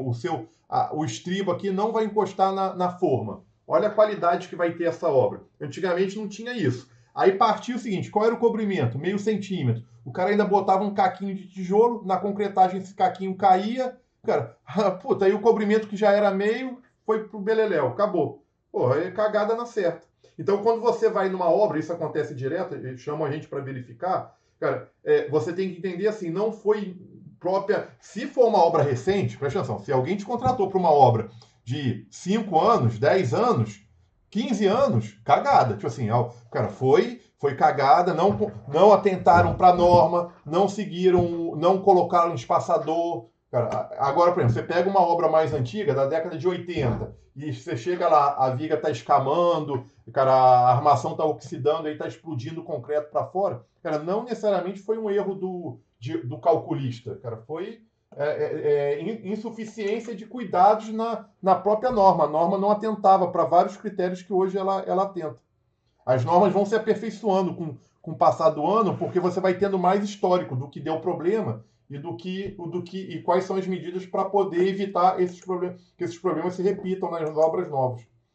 o estribo aqui não vai encostar na forma. Olha a qualidade que vai ter essa obra. Antigamente não tinha isso. Aí partiu o seguinte, qual era o cobrimento? Meio centímetro. O cara ainda botava um caquinho de tijolo, na concretagem esse caquinho caía. Cara, puta, aí o cobrimento que já era meio foi pro beleléu, acabou. Porra, é cagada na certa. Então, quando você vai numa obra, isso acontece direto, eles chamam a gente para verificar, cara, você tem que entender assim, não foi própria... Se for uma obra recente, presta atenção, se alguém te contratou para uma obra de 5 anos, 10 anos, 15 anos, cagada. Tipo assim, cara, foi cagada, não atentaram para a norma, não seguiram, não colocaram espaçador. Cara, agora, por exemplo, você pega uma obra mais antiga, da década de 80, e você chega lá, a viga está escamando, cara, a armação está oxidando, aí está explodindo o concreto para fora. Cara, não necessariamente foi um erro do calculista, cara, foi insuficiência de cuidados na própria norma. A norma não atentava para vários critérios que hoje ela atenta. As normas vão se aperfeiçoando com o passar do ano, porque você vai tendo mais histórico do que deu problema e quais são as medidas para poder evitar que esses problemas se repitam nas obras novas.